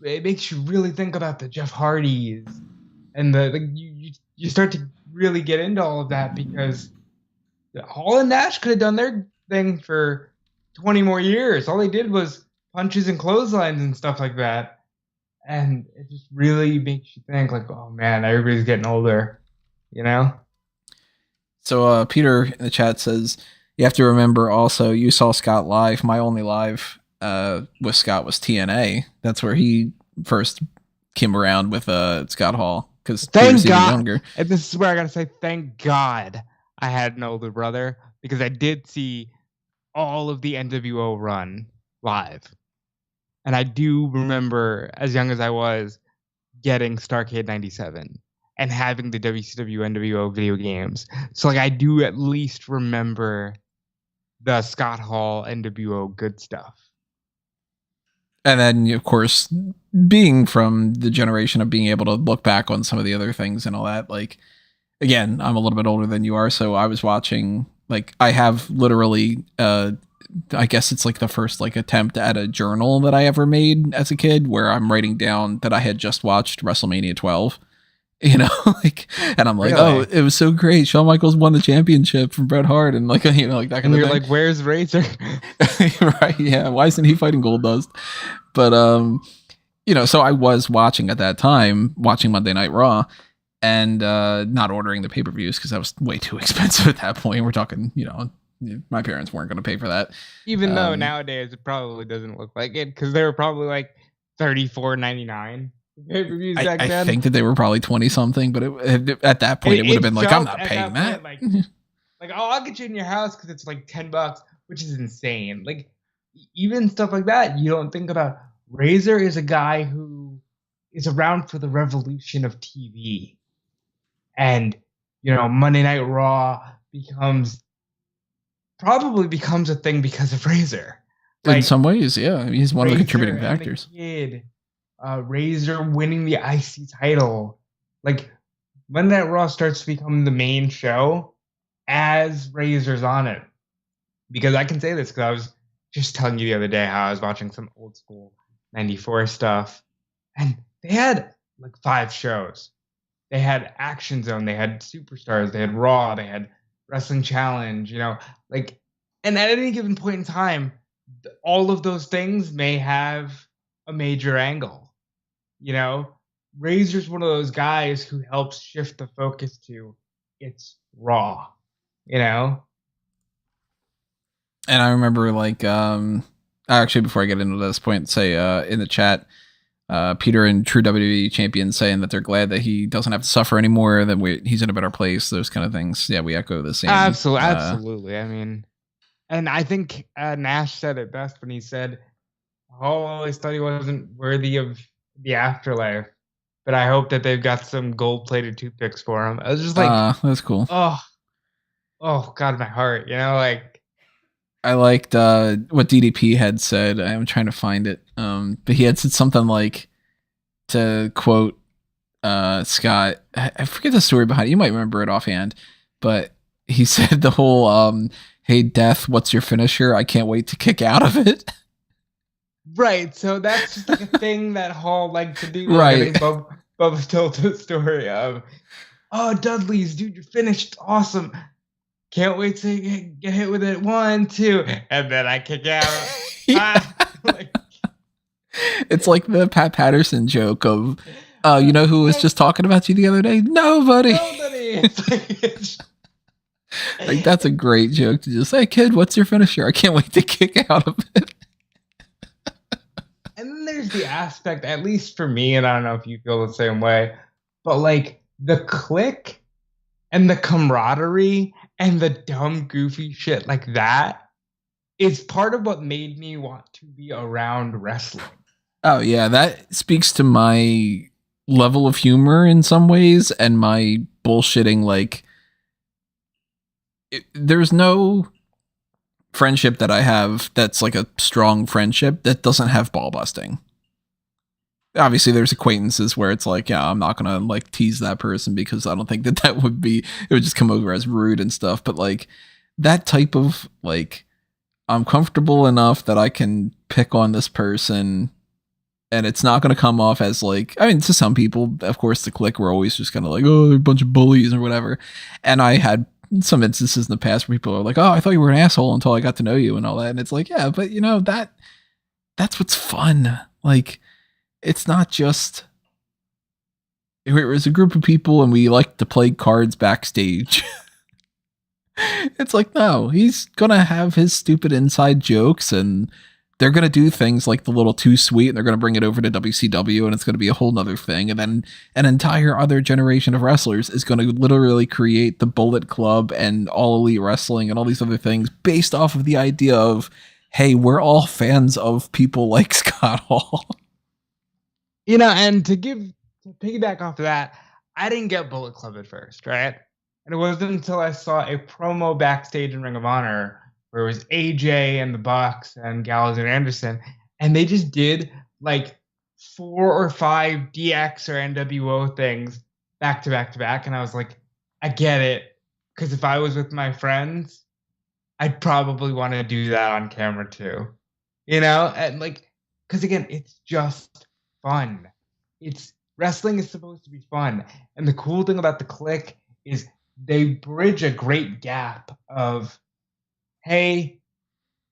It makes you really think about the Jeff Hardys and you start to really get into all of that because Hall and Nash could have done their thing for 20 more years. All they did was punches and clotheslines and stuff like that. And it just really makes you think like, oh man, everybody's getting older, So Peter in the chat says, you have to remember also, you saw Scott live. My only live with Scott was TNA. That's where he first came around with Scott Hall, because he was even younger. And this is where I gotta say, thank God I had an older brother, because I did see all of the NWO run live. And I do remember, as young as I was, getting Starrcade 97 and having the WCW NWO video games. So like I do at least remember the Scott Hall NWO good stuff. And then, of course, being from the generation of being able to look back on some of the other things and all that, like, again, I'm a little bit older than you are, so I was watching, like, I have literally I guess it's like the first like attempt at a journal that I ever made as a kid, where I'm writing down that I had just watched WrestleMania 12. You know, like, and I'm like, oh, Really? it was so great. Shawn Michaels won the championship from Bret Hart, and like, like that kind And of you're thing. like, where's Razor? Right? Yeah. Why isn't he fighting Goldust? But so I was watching at that time, watching Monday Night Raw, and not ordering the pay-per-views because that was way too expensive at that point. We're talking, my parents weren't going to pay for that. Even though nowadays it probably doesn't look like it, because they were probably like $34.99 pay-per-views back I then. think that they were probably 20 something, but at that point it would have been like, I'm not paying that. Like, oh, I'll get you in your house because it's like $10, which is insane. Like, even stuff like that, you don't think about. Razor is a guy who is around for the revolution of TV, and Monday Night Raw probably becomes a thing because of Razor. In some ways, yeah, he's one of the contributing Razor and the factors. Kid, Razor winning the IC title, like when that Raw starts to become the main show, as Razor's on it. Because I can say this because I was just telling you the other day how I was watching some old school '94 stuff, and they had like 5 shows. They had Action Zone, they had Superstars, they had Raw, they had Wrestling Challenge. Like, and at any given point in time, all of those things may have a major angle. Razor's one of those guys who helps shift the focus to it's Raw. And I remember like actually before I get into this point, say in the chat, Peter and True WWE Champion saying that they're glad that he doesn't have to suffer anymore, that he's in a better place, those kind of things. Yeah, we echo the same. Absolutely. I mean, and I think Nash said it best when he said, "Oh, I always thought he wasn't worthy of the afterlife, but I hope that they've got some gold-plated toothpicks for him." I was just like, that's cool. Oh, God, my heart. Like, I liked what DDP had said. I'm trying to find it, but he had said something like, to quote Scott, I forget the story behind it. You might remember it offhand, but he said the whole "Hey Death, what's your finisher? I can't wait to kick out of it." Right, so that's just like a thing that Hall liked to do. Right. Bubba told the story of, "Oh, Dudley's, dude, you're finished. Awesome. Can't wait to get hit with it. 1, 2, and then I kick out." It's like the Pat Patterson joke of, you know who was just talking about you the other day? Nobody. Like, that's a great joke to just say, "Kid, what's your finisher? I can't wait to kick out of it." And then there's the aspect, at least for me, and I don't know if you feel the same way, but like the click and the camaraderie and the dumb, goofy shit like that is part of what made me want to be around wrestling. Oh, yeah, that speaks to my level of humor in some ways and my bullshitting. Like, there's no friendship that I have that's like a strong friendship that doesn't have ball busting. Obviously, there's acquaintances where it's like, yeah, I'm not gonna like tease that person because I don't think that would be, it would just come over as rude and stuff. But like that type of like, I'm comfortable enough that I can pick on this person and it's not going to come off as like, I mean, to some people, of course, the clique were always just kind of like, oh, they're a bunch of bullies or whatever. And I had some instances in the past where people are like, oh, I thought you were an asshole until I got to know you and all that. And it's like, yeah, but that's what's fun. Like, it's not just, it was a group of people and we like to play cards backstage. It's like, no, he's gonna have his stupid inside jokes and they're gonna do things like the little too sweet and they're gonna bring it over to WCW and it's gonna be a whole nother thing. And then an entire other generation of wrestlers is gonna literally create the Bullet Club and All Elite Wrestling and all these other things based off of the idea of, hey, we're all fans of people like Scott Hall. And to piggyback off of that, I didn't get Bullet Club at first, right? And it wasn't until I saw a promo backstage in Ring of Honor where it was AJ and the Bucks and Gallows and Anderson, and they just did like 4 or 5 DX or NWO things back to back to back, and I was like, I get it, because if I was with my friends, I'd probably want to do that on camera too. And like, because again, it's just fun. It's Wrestling is supposed to be fun. And the cool thing about the Click is they bridge a great gap of, hey,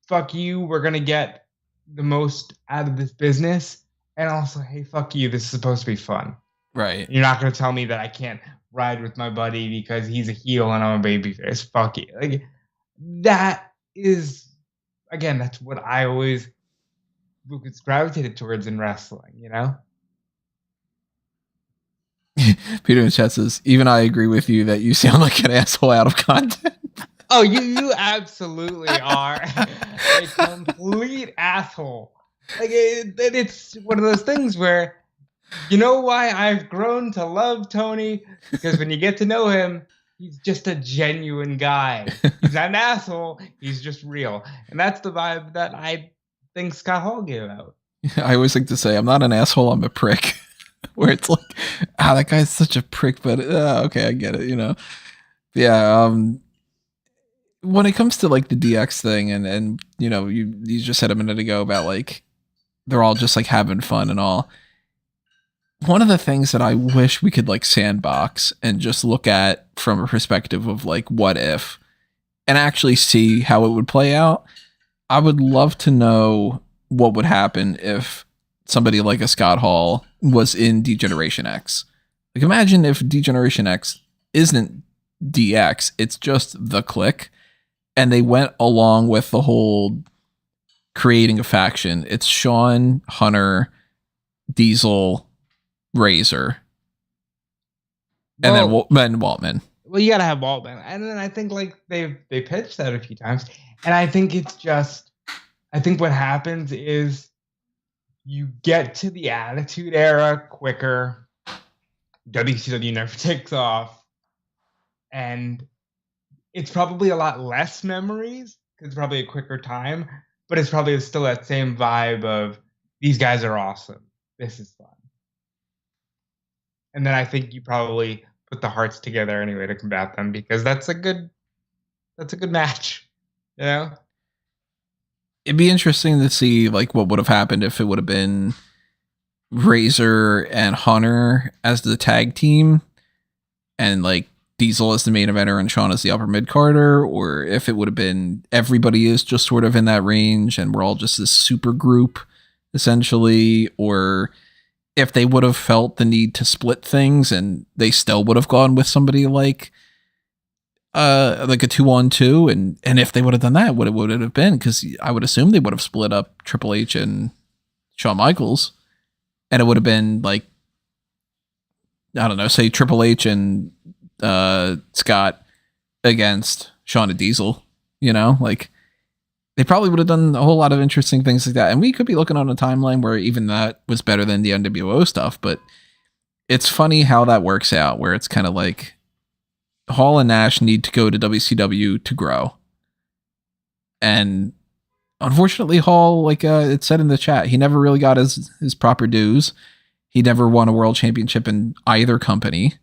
fuck you, we're gonna get the most out of this business, and also, hey, fuck you, this is supposed to be fun. Right. You're not gonna tell me that I can't ride with my buddy because he's a heel and I'm a babyface. Fuck you. Like, that is, again, that's what I always Lucas gravitated towards in wrestling. Peter in the chat says, even I agree with you that you sound like an asshole out of content. Oh, you absolutely are a complete asshole. Like, it's one of those things where, you know why I've grown to love Tony? Because when you get to know him, he's just a genuine guy. He's not an asshole. He's just real. And that's the vibe that I think Scott Hall gave out. I always like to say, I'm not an asshole, I'm a prick. Where it's like, that guy's such a prick, but okay, I get it, Yeah, when it comes to like the DX thing and you just said a minute ago about like they're all just like having fun and all. One of the things that I wish we could like sandbox and just look at from a perspective of like what if and actually see how it would play out. I would love to know what would happen if somebody like a Scott Hall was in D-Generation X. Like, imagine if D-Generation X isn't DX, it's just the Click, and they went along with the whole creating a faction. It's Shawn, Hunter, Diesel, Razor, and then Waltman. Well, you gotta have Waltman, and then I think like they pitched that a few times, and I think it's just, I think what happens is you get to the Attitude Era quicker. WCW never takes off, and it's probably a lot less memories because it's probably a quicker time, but it's probably still that same vibe of these guys are awesome. This is fun. And then I think you probably put the hearts together anyway to combat them because that's a good match. It'd be interesting to see like what would have happened if it would have been Razor and Hunter as the tag team and like Diesel as the main eventer and Shawn as the upper mid carder, or if it would have been everybody is just sort of in that range and we're all just this super group essentially, or if they would have felt the need to split things and they still would have gone with somebody like a 2-on-2, and if they would have done that, what would it have been? Because I would assume they would have split up Triple H and Shawn Michaels, and it would have been like, I don't know, say Triple H and Scott against Shawn and Diesel. Like they probably would have done a whole lot of interesting things like that, and we could be looking on a timeline where even that was better than the NWO stuff. But it's funny how that works out, where it's kind of like Hall and Nash need to go to WCW to grow. And unfortunately, Hall, like it said in the chat, he never really got his proper dues. He never won a world championship in either company.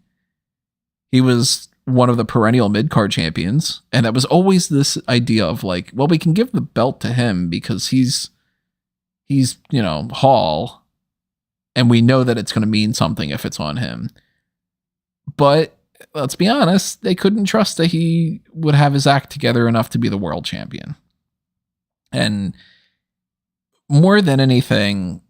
He was one of the perennial mid-card champions. And that was always this idea of like, well, we can give the belt to him because he's Hall. And we know that it's going to mean something if it's on him. But let's be honest, they couldn't trust that he would have his act together enough to be the world champion. And more than anything,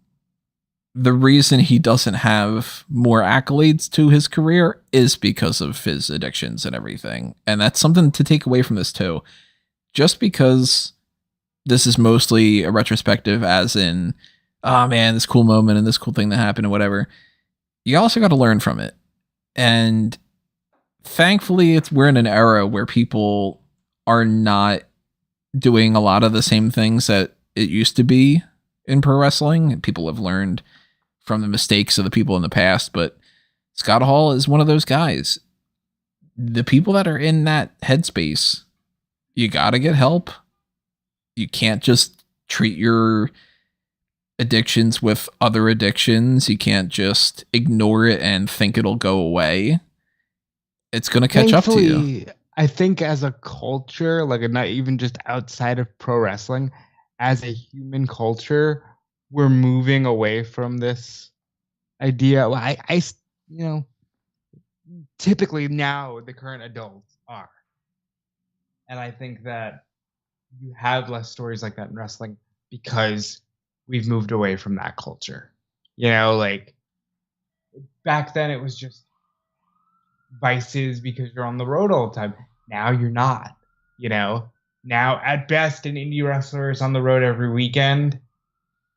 the reason he doesn't have more accolades to his career is because of his addictions and everything. And that's something to take away from this too. Just because this is mostly a retrospective, as in, oh man, this cool moment and this cool thing that happened and whatever, you also got to learn from it. And thankfully, we're in an era where people are not doing a lot of the same things that it used to be in pro wrestling, and people have learned from the mistakes of the people in the past. But Scott Hall is one of those guys. The people that are in that headspace, you got to get help. You can't just treat your addictions with other addictions. You can't just ignore it and think it'll go away. It's going to catch up to you. I think as a culture, like not even just outside of pro wrestling, as a human culture, we're moving away from this idea. Well, you know, typically now the current adults are, and I think that you have less stories like that in wrestling because we've moved away from that culture. Like back then it was just vices because you're on the road all the time. Now you're not, you know. Now at best an indie wrestler is on the road every weekend.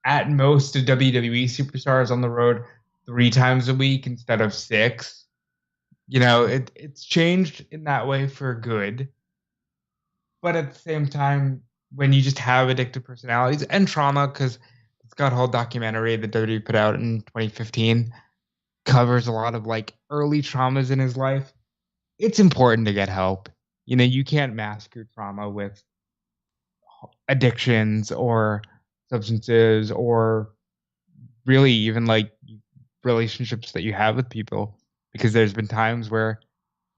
At most a WWE superstar is on the road 3 times a week instead of 6. It's changed in that way for good. But at the same time, when you just have addictive personalities and trauma, because Scott Hall documentary that WWE put out in 2015 covers a lot of like early traumas in his life, it's important to get help. You can't mask your trauma with addictions or substances or really even like relationships that you have with people because there's been times where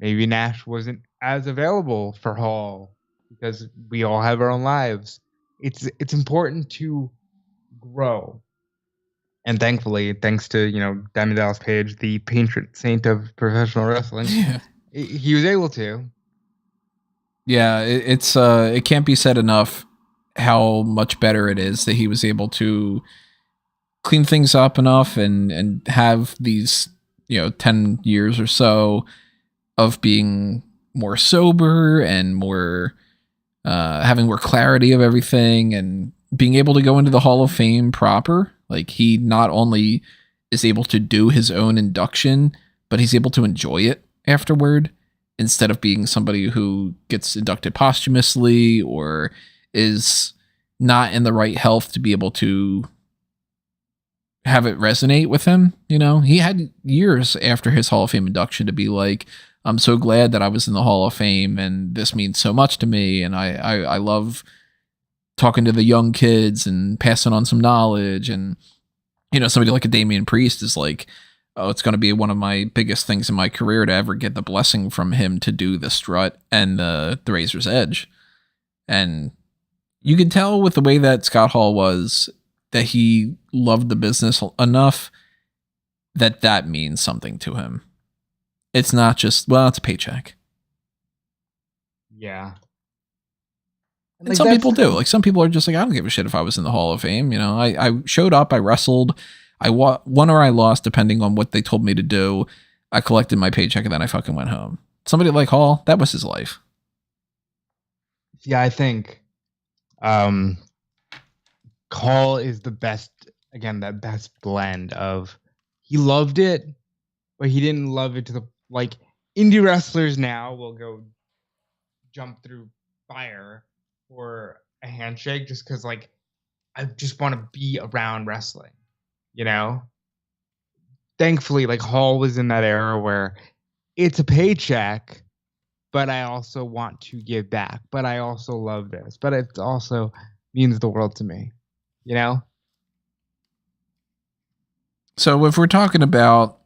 maybe Nash wasn't as available for Hall because we all have our own lives. It's important to grow. And thankfully, thanks to, Diamond Dallas Page, the patron saint of professional wrestling, Yeah. he was able to. Yeah, it can't be said enough how much better it is that he was able to clean things up enough and have these 10 years or so of being more sober and more having more clarity of everything and being able to go into the Hall of Fame proper. Like he not only is able to do his own induction, but he's able to enjoy it afterward instead of being somebody who gets inducted posthumously or is not in the right health to be able to have it resonate with him. He had years after his Hall of Fame induction to be like, I'm so glad that I was in the Hall of Fame and this means so much to me. And I love talking to the young kids and passing on some knowledge. And, somebody like a Damian Priest is like, oh, it's going to be one of my biggest things in my career to ever get the blessing from him to do the strut and the Razor's Edge. And you can tell with the way that Scott Hall was that he loved the business enough that means something to him. It's not just, well, it's a paycheck. Yeah. And some people do. Like some people are just like, I don't give a shit if I was in the Hall of Fame. I showed up, I wrestled, I won or I lost depending on what they told me to do. I collected my paycheck and then I fucking went home. Somebody like Hall, that was his life. Yeah, I think Hall is the best, again, that best blend of he loved it, but he didn't love it to the like indie wrestlers now will go jump through fire for a handshake just because like I just want to be around wrestling, you know? Thankfully, like Hall was in that era where it's a paycheck, but I also want to give back. But I also love this. But it also means the world to me, you know? So if we're talking about,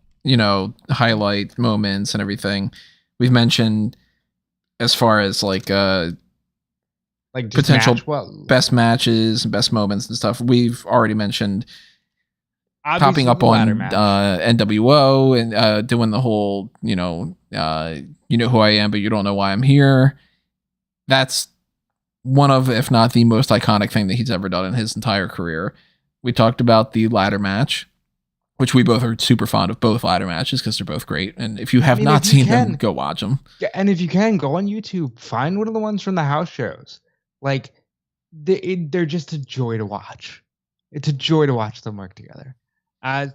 highlight moments and everything, we've mentioned as far as like potential best matches, best moments and stuff. We've already mentioned obviously popping up on NWO and doing the whole, you know who I am, but you don't know why I'm here. That's one of, if not the most iconic thing that he's ever done in his entire career. We talked about the ladder match, which we both are super fond of both ladder matches because they're both great. And if you have not seen them, go watch them. Yeah, and if you can, go on YouTube, find one of the ones from the house shows. Like, they're just a joy to watch. It's a joy to watch them work together.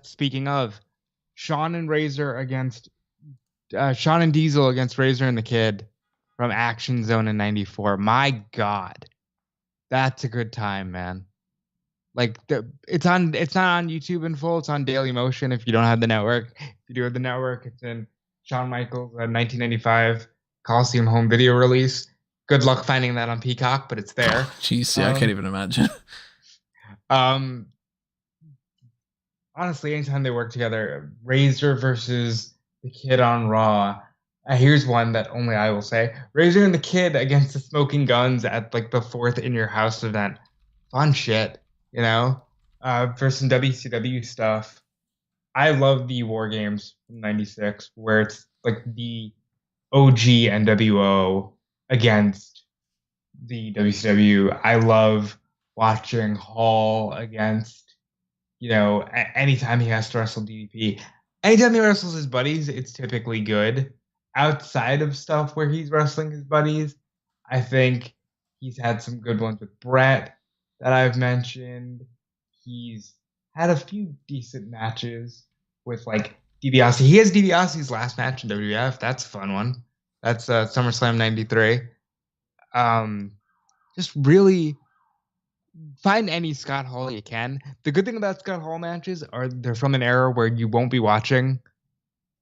Speaking of, Sean and Diesel against Razor and the Kid from Action Zone in '94. My God, that's a good time, man. Like it's not on YouTube in full. It's on Daily Motion if you don't have the network. If you do have the network, it's in Shawn Michaels' 1995 Coliseum home video release. Good luck finding that on Peacock, but it's there. Jeez, yeah, I can't even imagine. Honestly, anytime they work together, Razor versus the Kid on Raw, Here's one that only I will say: Razor and the Kid against the Smoking Guns at like the fourth In Your House event. Fun shit, you know. For some WCW stuff, I love the War Games from '96, where it's like the OG NWO against the WCW. I love watching Hall against, anytime he has to wrestle DDP. Anytime he wrestles his buddies, it's typically good. Outside of stuff where he's wrestling his buddies, I think he's had some good ones with Brett that I've mentioned. He's had a few decent matches with like DiBiase. He has DiBiase's last match in WWF. That's a fun one. That's SummerSlam '93. Um, just really find any Scott Hall you can. The good thing about Scott Hall matches are they're from an era where you won't be watching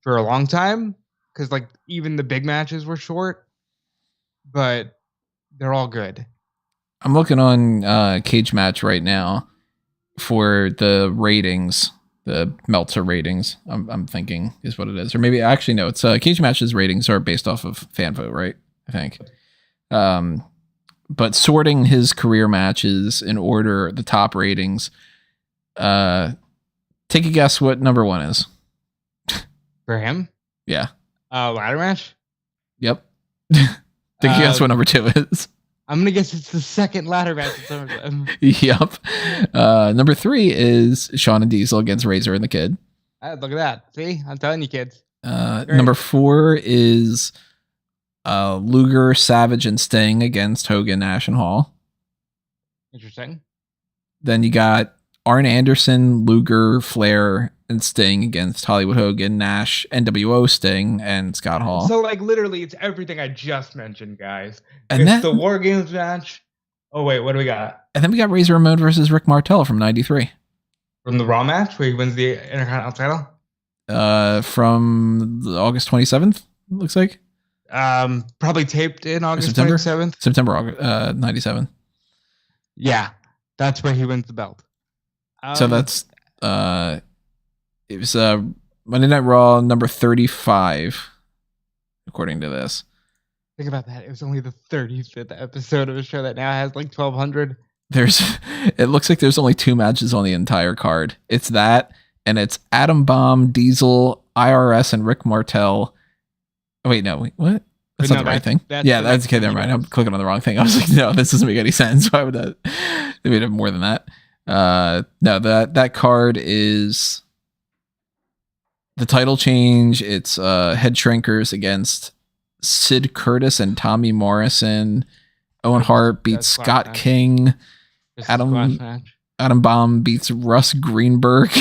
for a long time because like even the big matches were short, but they're all good. I'm looking on Cage Match right now for the ratings, the Meltzer ratings. I'm thinking is what it is, or maybe actually no. It's Cage Match's ratings are based off of fan vote, right? I think. But sorting his career matches in order, the top ratings. Take a guess what number one is. For him? Yeah. Ladder match? Yep. Take a guess what number two is. I'm going to guess it's the second ladder match. Yep. Number three is Shawn and Diesel against Razor and the Kid. Look at that. See? I'm telling you, kids. Number four is Luger, Savage, and Sting against Hogan, Nash, and Hall. Interesting. Then you got Arn Anderson, Luger, Flair, and Sting against Hollywood Hogan, Nash, NWO, Sting, and Scott Hall. So, like, literally, it's everything I just mentioned, guys. And it's the War Games match. Oh, wait, what do we got? And then we got Razor Ramon versus Rick Martel from '93. From the Raw match, where he wins the Intercontinental title? From August 27th, looks like. Probably taped in August 27th. September, 97. Yeah, that's where he wins the belt. So that's it was Monday Night Raw number 35, according to this. Think about that. It was only the 35th episode of a show that now has like 1,200. It looks like there's only two matches on the entire card. It's that, and it's Atom Bomb, Diesel, IRS, and Rick Martel. Oh, wait, no, what? That's not the right thing. That's okay. Never mind. I'm clicking on the wrong thing. I was like, no, this doesn't make any sense. Why would that? They made it more than that. No, that card is the title change. It's Head Shrinkers against Sid Curtis and Tommy Morrison. Owen Hart beats Scott King. Adam Bomb beats Russ Greenberg.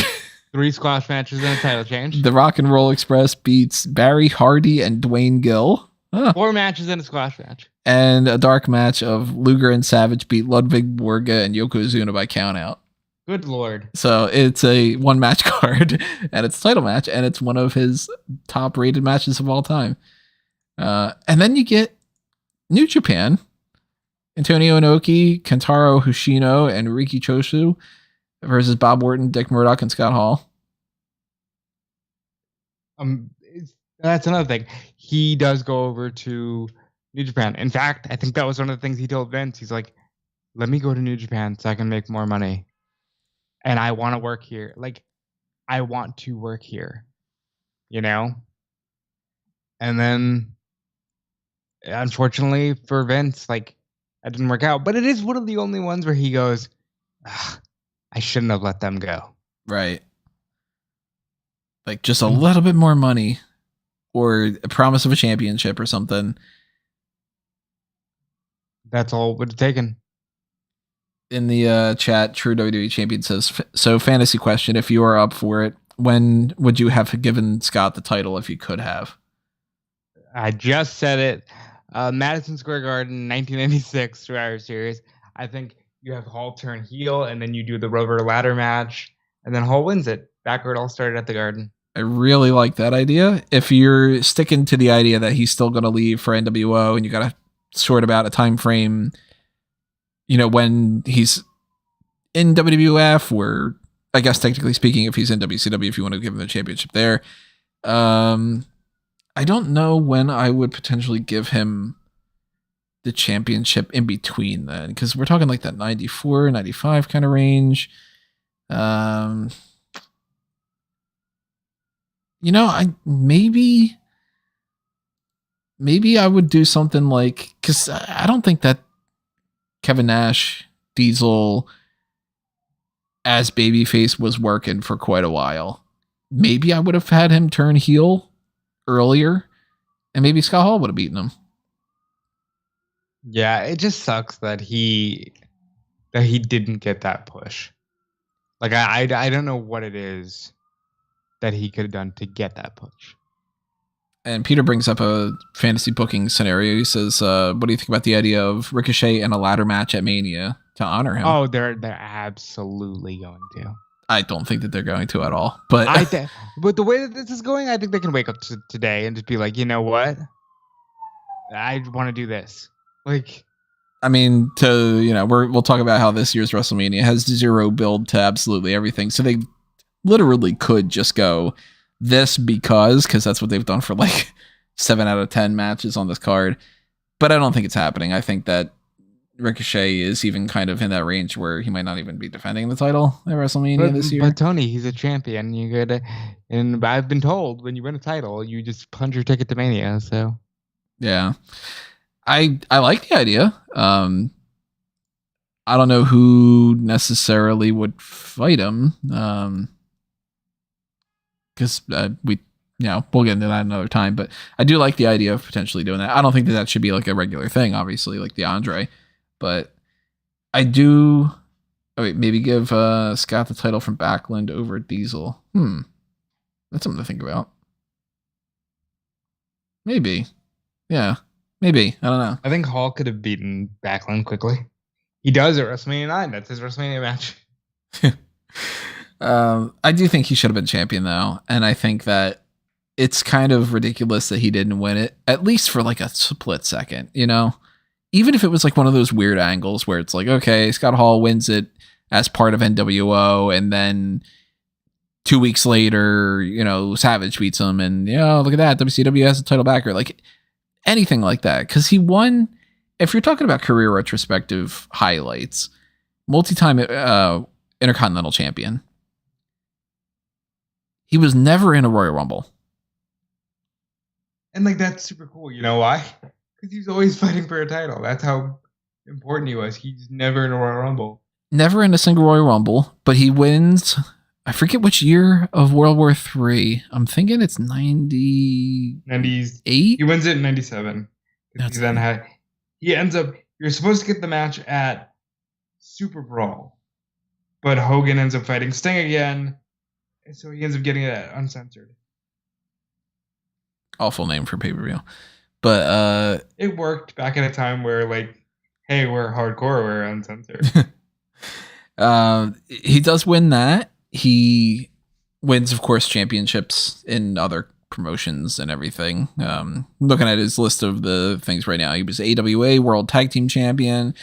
3 squash matches and a title change. The Rock and Roll Express beats Barry Hardy and Dwayne Gill. 4 matches and a squash match. And a dark match of Luger and Savage beat Ludwig Borga and Yokozuna by countout. Good Lord. So it's a 1-match card, and it's a title match, and it's one of his top-rated matches of all time. And then you get New Japan. Antonio Inoki, Kentaro Hoshino, and Riki Choshu versus Bob Orton, Dick Murdoch, and Scott Hall. That's another thing. He does go over to New Japan. In fact, I think that was one of the things he told Vince. He's like, let me go to New Japan so I can make more money. And I want to work here. Like, I want to work here. You know? And then, unfortunately for Vince, like, that didn't work out. But it is one of the only ones where he goes, I shouldn't have let them go. Right. Like, just a little bit more money. Or a promise of a championship or something. That's all it would have taken. In the chat, True WWE Champion says, so fantasy question, if you are up for it, when would you have given Scott the title if you could have? I just said it. Madison Square Garden, 1996 Survivor Series. I think you have Hall turn heel, and then you do the rubber ladder match, and then Hall wins it. Back where it all started at the Garden. I really like that idea. If you're sticking to the idea that he's still going to leave for NWO and you got to sort about a time frame, when he's in WWF, or I guess technically speaking, if he's in WCW, if you want to give him the championship there, I I don't know when I would potentially give him the championship in between then, because we're talking like that 94, 95 kind of range. Um, I maybe I would do something like, because I don't think that Kevin Nash, Diesel as babyface was working for quite a while. Maybe I would have had him turn heel earlier, and maybe Scott Hall would have beaten him. Yeah, it just sucks that he didn't get that push. Like I don't know what it is that he could have done to get that push. And Peter brings up a fantasy booking scenario. He says, "What do you think about the idea of Ricochet in a ladder match at Mania to honor him?" Oh, they're absolutely going to. I don't think that they're going to at all. But but the way that this is going, I think they can wake up today and just be like, you know what? I want to do this. Like, I mean, we'll talk about how this year's WrestleMania has zero build to absolutely everything. So they literally could just go this because that's what they've done for like 7 out of 10 matches on this card. But I don't think it's happening. I think that Ricochet is even kind of in that range where he might not even be defending the title at WrestleMania this year. But Tony, he's a champion. You gotta, and I've been told when you win a title, you just punch your ticket to Mania. So yeah, I like the idea. I don't know who necessarily would fight him. Because we'll get into that another time. But I do like the idea of potentially doing that. I don't think that should be like a regular thing, obviously, like the Andre. But I do. Oh wait, maybe give Scott the title from Backlund over Diesel. That's something to think about. Maybe. Yeah. Maybe. I don't know. I think Hall could have beaten Backlund quickly. He does at WrestleMania 9. That's his WrestleMania match. I do think he should have been champion though, and I think that it's kind of ridiculous that he didn't win it, at least for like a split second, even if it was like one of those weird angles where it's like, okay, Scott Hall wins it as part of NWO, and then 2 weeks later, Savage beats him, and look at that, WCW has a title back, or like anything like that, because he won. If you're talking about career retrospective highlights, multi-time Intercontinental champion. He was never in a Royal Rumble. And like, that's super cool. You know why? Because he's always fighting for a title. That's how important he was. He's never in a Royal Rumble. Never in a single Royal Rumble, but he wins. I forget which year of World War III. I'm thinking it's 98. He wins it in 97. He ends up. You're supposed to get the match at Super Brawl, but Hogan ends up fighting Sting again. So he ends up getting it uncensored. Awful name for pay-per-view. But it worked back at a time where like, hey, we're hardcore, we're uncensored. He does win that. He wins, of course, championships in other promotions and everything. Looking at his list of the things right now, he was AWA World Tag Team Champion.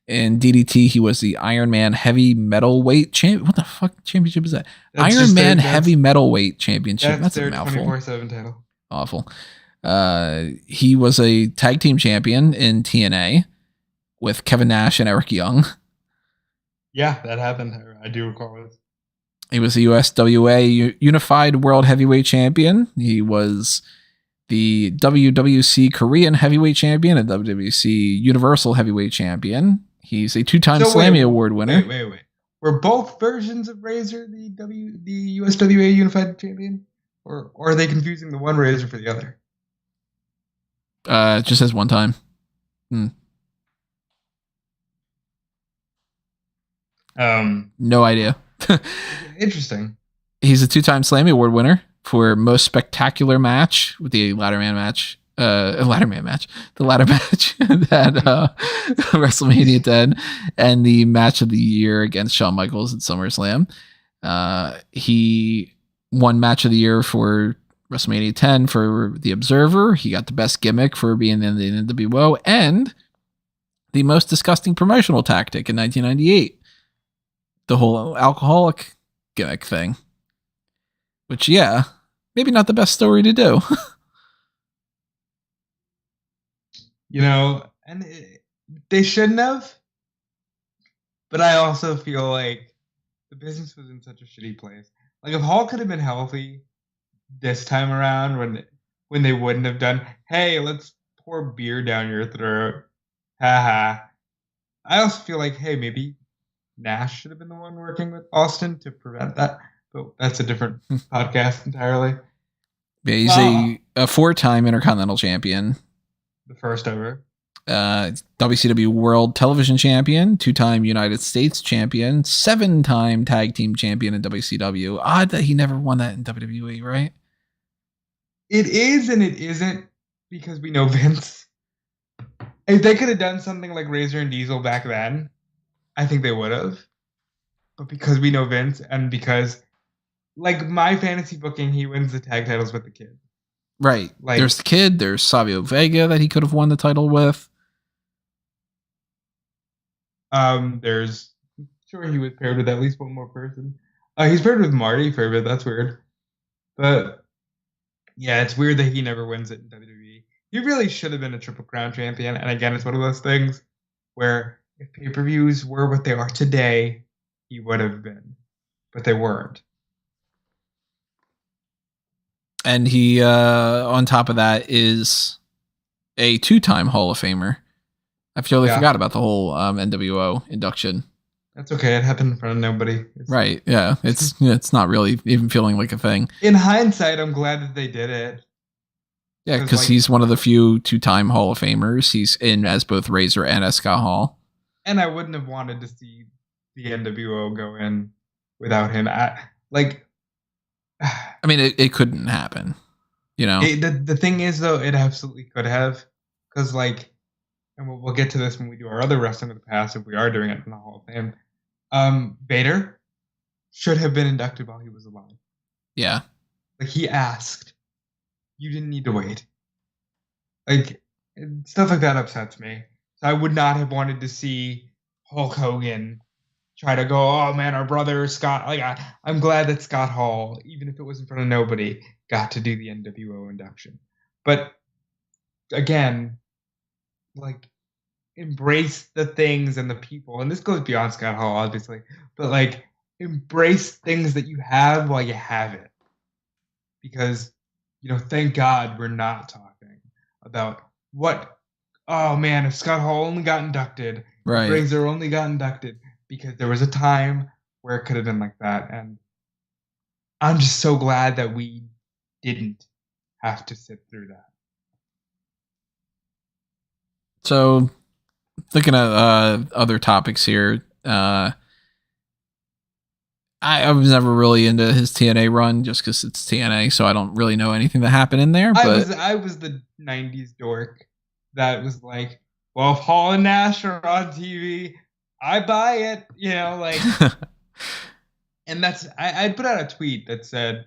In DDT, he was the Iron Man Heavy Metalweight Champion. What the fuck championship is that? Iron Man Heavy Metalweight Championship. That's a mouthful. 24/7 title. Awful. He was a tag team champion in TNA with Kevin Nash and Eric Young. Yeah, that happened. I do recall it. He was the USWA Unified World Heavyweight Champion. He was the WWC Korean Heavyweight Champion and WWC Universal Heavyweight Champion. He's a 2-time Slammy Award winner. Wait. Were both versions of Razor the USWA Unified Champion? Or are they confusing the one Razor for the other? It just says one time. No idea. Interesting. He's a 2-time Slammy Award winner for most spectacular match with the ladder match at WrestleMania 10, and the match of the year against Shawn Michaels at SummerSlam. He won match of the year for WrestleMania 10 for The Observer. He got the best gimmick for being in the NWO, and the most disgusting promotional tactic in 1998. The whole alcoholic gimmick thing. Which, yeah, maybe not the best story to do. and they shouldn't have. But I also feel like the business was in such a shitty place. Like if Hall could have been healthy this time around, when they wouldn't have done, hey, let's pour beer down your throat, haha. I also feel like, hey, maybe Nash should have been the one working with Austin to prevent that, but that's a different podcast entirely. Yeah, he's a 4-time Intercontinental Champion. The first ever. WCW World Television Champion, 2-time United States Champion, 7-time Tag Team Champion in WCW. Odd that he never won that in WWE, right? It is and it isn't, because we know Vince. If they could have done something like Razor and Diesel back then, I think they would have. But because we know Vince, and because, like, my fantasy booking, he wins the tag titles with the Kid. Right. Like, there's the Kid. There's Savio Vega that he could have won the title with. There's, sure, he was paired with at least one more person. He's paired with Marty for a bit. That's weird. But yeah, it's weird that he never wins it in WWE. He really should have been a Triple Crown champion. And again, it's one of those things where if pay-per-views were what they are today, he would have been. But they weren't. And he, on top of that, is a 2-time Hall of Famer. I totally forgot about the whole NWO induction. That's okay. It happened in front of nobody. Right. Yeah. It's not really even feeling like a thing. In hindsight, I'm glad that they did it. Yeah, because he's one of the few 2-time Hall of Famers. He's in as both Razor and as Scott Hall. And I wouldn't have wanted to see the NWO go in without him. I mean, it couldn't happen. The thing is, though, it absolutely could have. Because, and we'll get to this when we do our other wrestling of the past, if we are doing it in the Hall of Fame. Vader should have been inducted while he was alive. Yeah. He asked. You didn't need to wait. Stuff like that upsets me. So I would not have wanted to see Hulk Hogan try to go, oh man, our brother Scott. I'm glad that Scott Hall, even if it was in front of nobody, got to do the NWO induction. But again, embrace the things and the people, and this goes beyond Scott Hall, obviously, but embrace things that you have while you have it, because thank God we're not talking about what, oh man, if Scott Hall only got inducted, right, if Razor only got inducted, because there was a time where it could have been like that, and I'm just so glad that we didn't have to sit through that. So, thinking of other topics here, I was never really into his TNA run just because it's TNA, so I don't really know anything that happened in there. But I was the '90s dork that was like, well, if Hall and Nash are on TV, I buy it, And that's I put out a tweet that said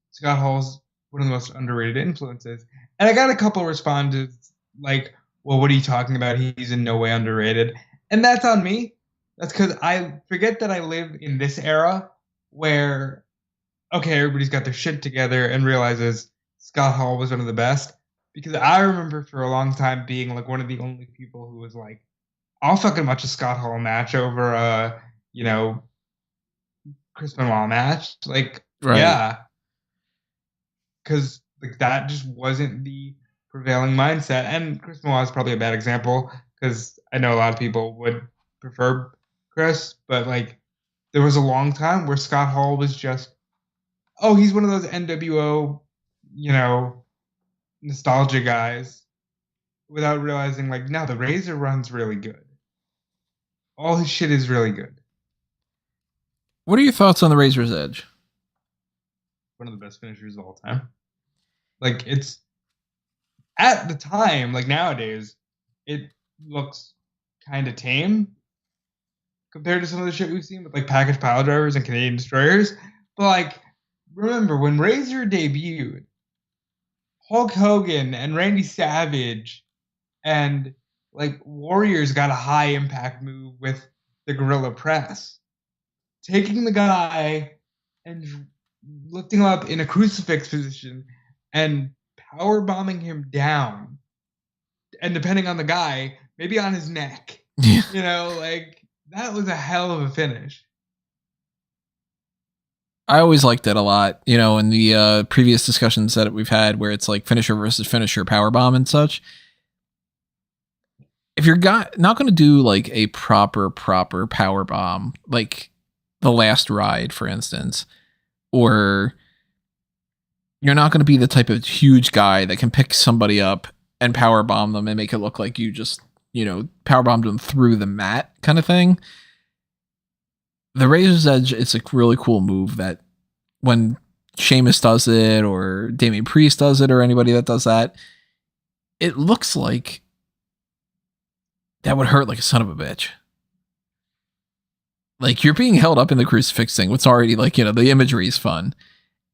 Scott Hall's one of the most underrated influences, and I got a couple of responses like, well, what are you talking about? He's in no way underrated. And that's on me. That's because I forget that I live in this era where, okay, everybody's got their shit together and realizes Scott Hall was one of the best. Because I remember for a long time being one of the only people who was like, I'll fucking watch a Scott Hall match over a, Chris Benoit match. Right. Yeah. Because that just wasn't the prevailing mindset. And Chris Benoit is probably a bad example because I know a lot of people would prefer Chris, but there was a long time where Scott Hall was just, oh, he's one of those NWO, nostalgia guys, without realizing no, the Razor run's really good. All his shit is really good. What are your thoughts on the Razor's Edge? One of the best finishers of all time. It's at the time, nowadays, it looks kind of tame compared to some of the shit we've seen with package pile drivers and Canadian destroyers. But remember when Razor debuted, Hulk Hogan and Randy Savage and Warriors got a high impact move with the Gorilla Press, taking the guy and lifting him up in a crucifix position and power bombing him down and depending on the guy, maybe on his neck. Yeah. Like that was a hell of a finish. I always liked it a lot, in the previous discussions that we've had where it's like finisher versus finisher power bomb and such. If you're not going to do like a proper power bomb, like the last ride, for instance, or you're not going to be the type of huge guy that can pick somebody up and power bomb them and make it look like you just, power bombed them through the mat kind of thing. The Razor's Edge, it's a really cool move that when Sheamus does it or Damian Priest does it or anybody that does that, it looks like that would hurt like a son of a bitch. Like you're being held up in the crucifix thing. What's already like, the imagery is fun.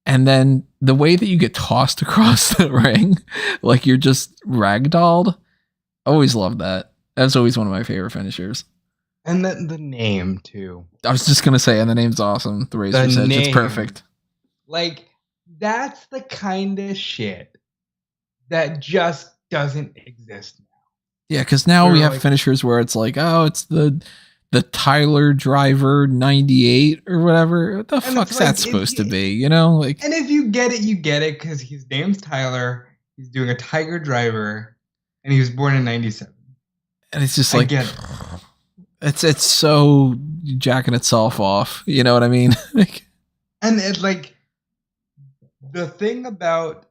And then the way that you get tossed across the ring, like you're just ragdolled. I always loved that. That's always one of my favorite finishers. And the name too. I was just gonna say, and the name's awesome. The Razor's Edge, it's perfect. Like that's the kind of shit that just doesn't exist now. Yeah, because now we have finishers where it's like, oh, it's the Tyler Driver 98 or whatever. What the fuck's that supposed to be? Like. And if you get it, you get it because his name's Tyler. He's doing a Tiger Driver, and he was born in '97. And it's just like, it's so jacking itself off. You know what I mean? And it's like the thing about,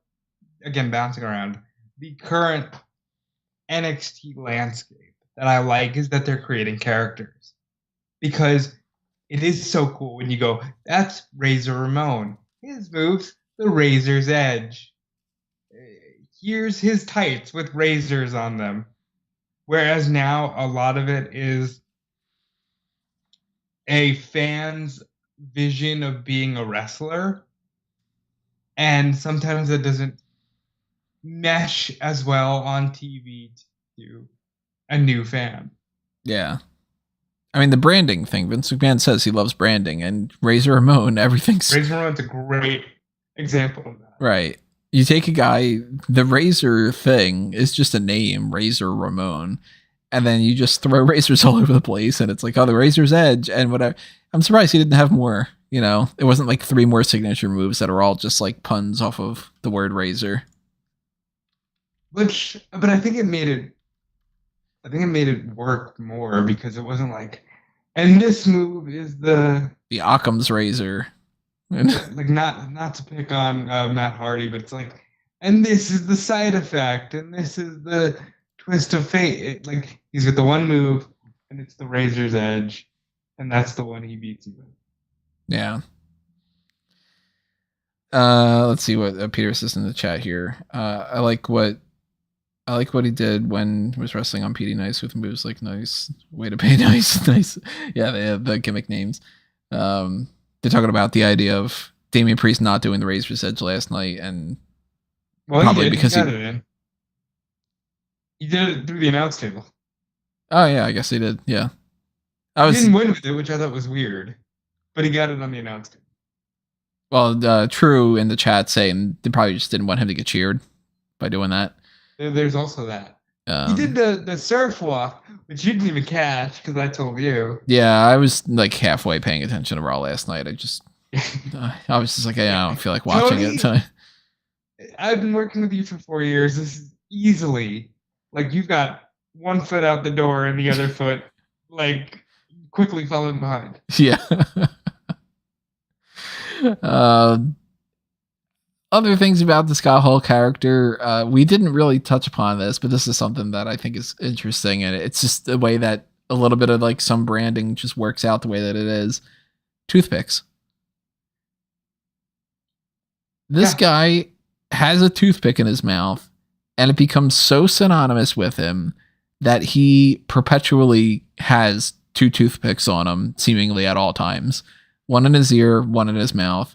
again, bouncing around the current NXT landscape that I like is that they're creating characters, because it is so cool when you go, that's Razor Ramon. His moves, the Razor's Edge. Here's his tights with razors on them. Whereas now a lot of it is a fan's vision of being a wrestler. And sometimes it doesn't mesh as well on TV to a new fan. Yeah. I mean, the branding thing, Vince McMahon says he loves branding, and Razor Ramon, Razor Ramon's a great example of that. Right. You take a guy, the Razor thing is just a name, Razor Ramon, and then you just throw razors all over the place, and it's like, oh, the Razor's Edge, and whatever. I'm surprised he didn't have more, It wasn't like 3 more signature moves that are all just like puns off of the word razor. But I think it made it work more, because it wasn't like, and this move is the Occam's razor. Like not to pick on Matt Hardy, but it's like, and this is the side effect, and this is the twist of fate. Like he's got the one move, and it's the Razor's Edge, and that's the one he beats you with. Yeah. Let's see what Peter says in the chat here. I like what he did when he was wrestling on PD Nice with moves like nice, way to pay nice. Yeah, they have the gimmick names. They're talking about the idea of Damian Priest not doing the Razor's Edge last night, and probably because he did it through the announce table. Oh yeah, I guess he did. Yeah, he didn't win with it, which I thought was weird, but he got it on the announce table. Well, True in the chat saying they probably just didn't want him to get cheered by doing that. There's also that. He did the surf walk, which you didn't even catch because I told you. Yeah, I was like halfway paying attention to Raw last night. I was just like, hey, I don't feel like watching it. I've been working with you for 4 years. This is easily like you've got one foot out the door and the other foot like quickly following behind. Yeah. Other things about the Scott Hall character, we didn't really touch upon this, but this is something that I think is interesting, and it's just the way that a little bit of like some branding just works out the way that it is. Toothpicks. This guy has a toothpick in his mouth, and it becomes so synonymous with him that he perpetually has 2 toothpicks on him, seemingly at all times. One in his ear, one in his mouth.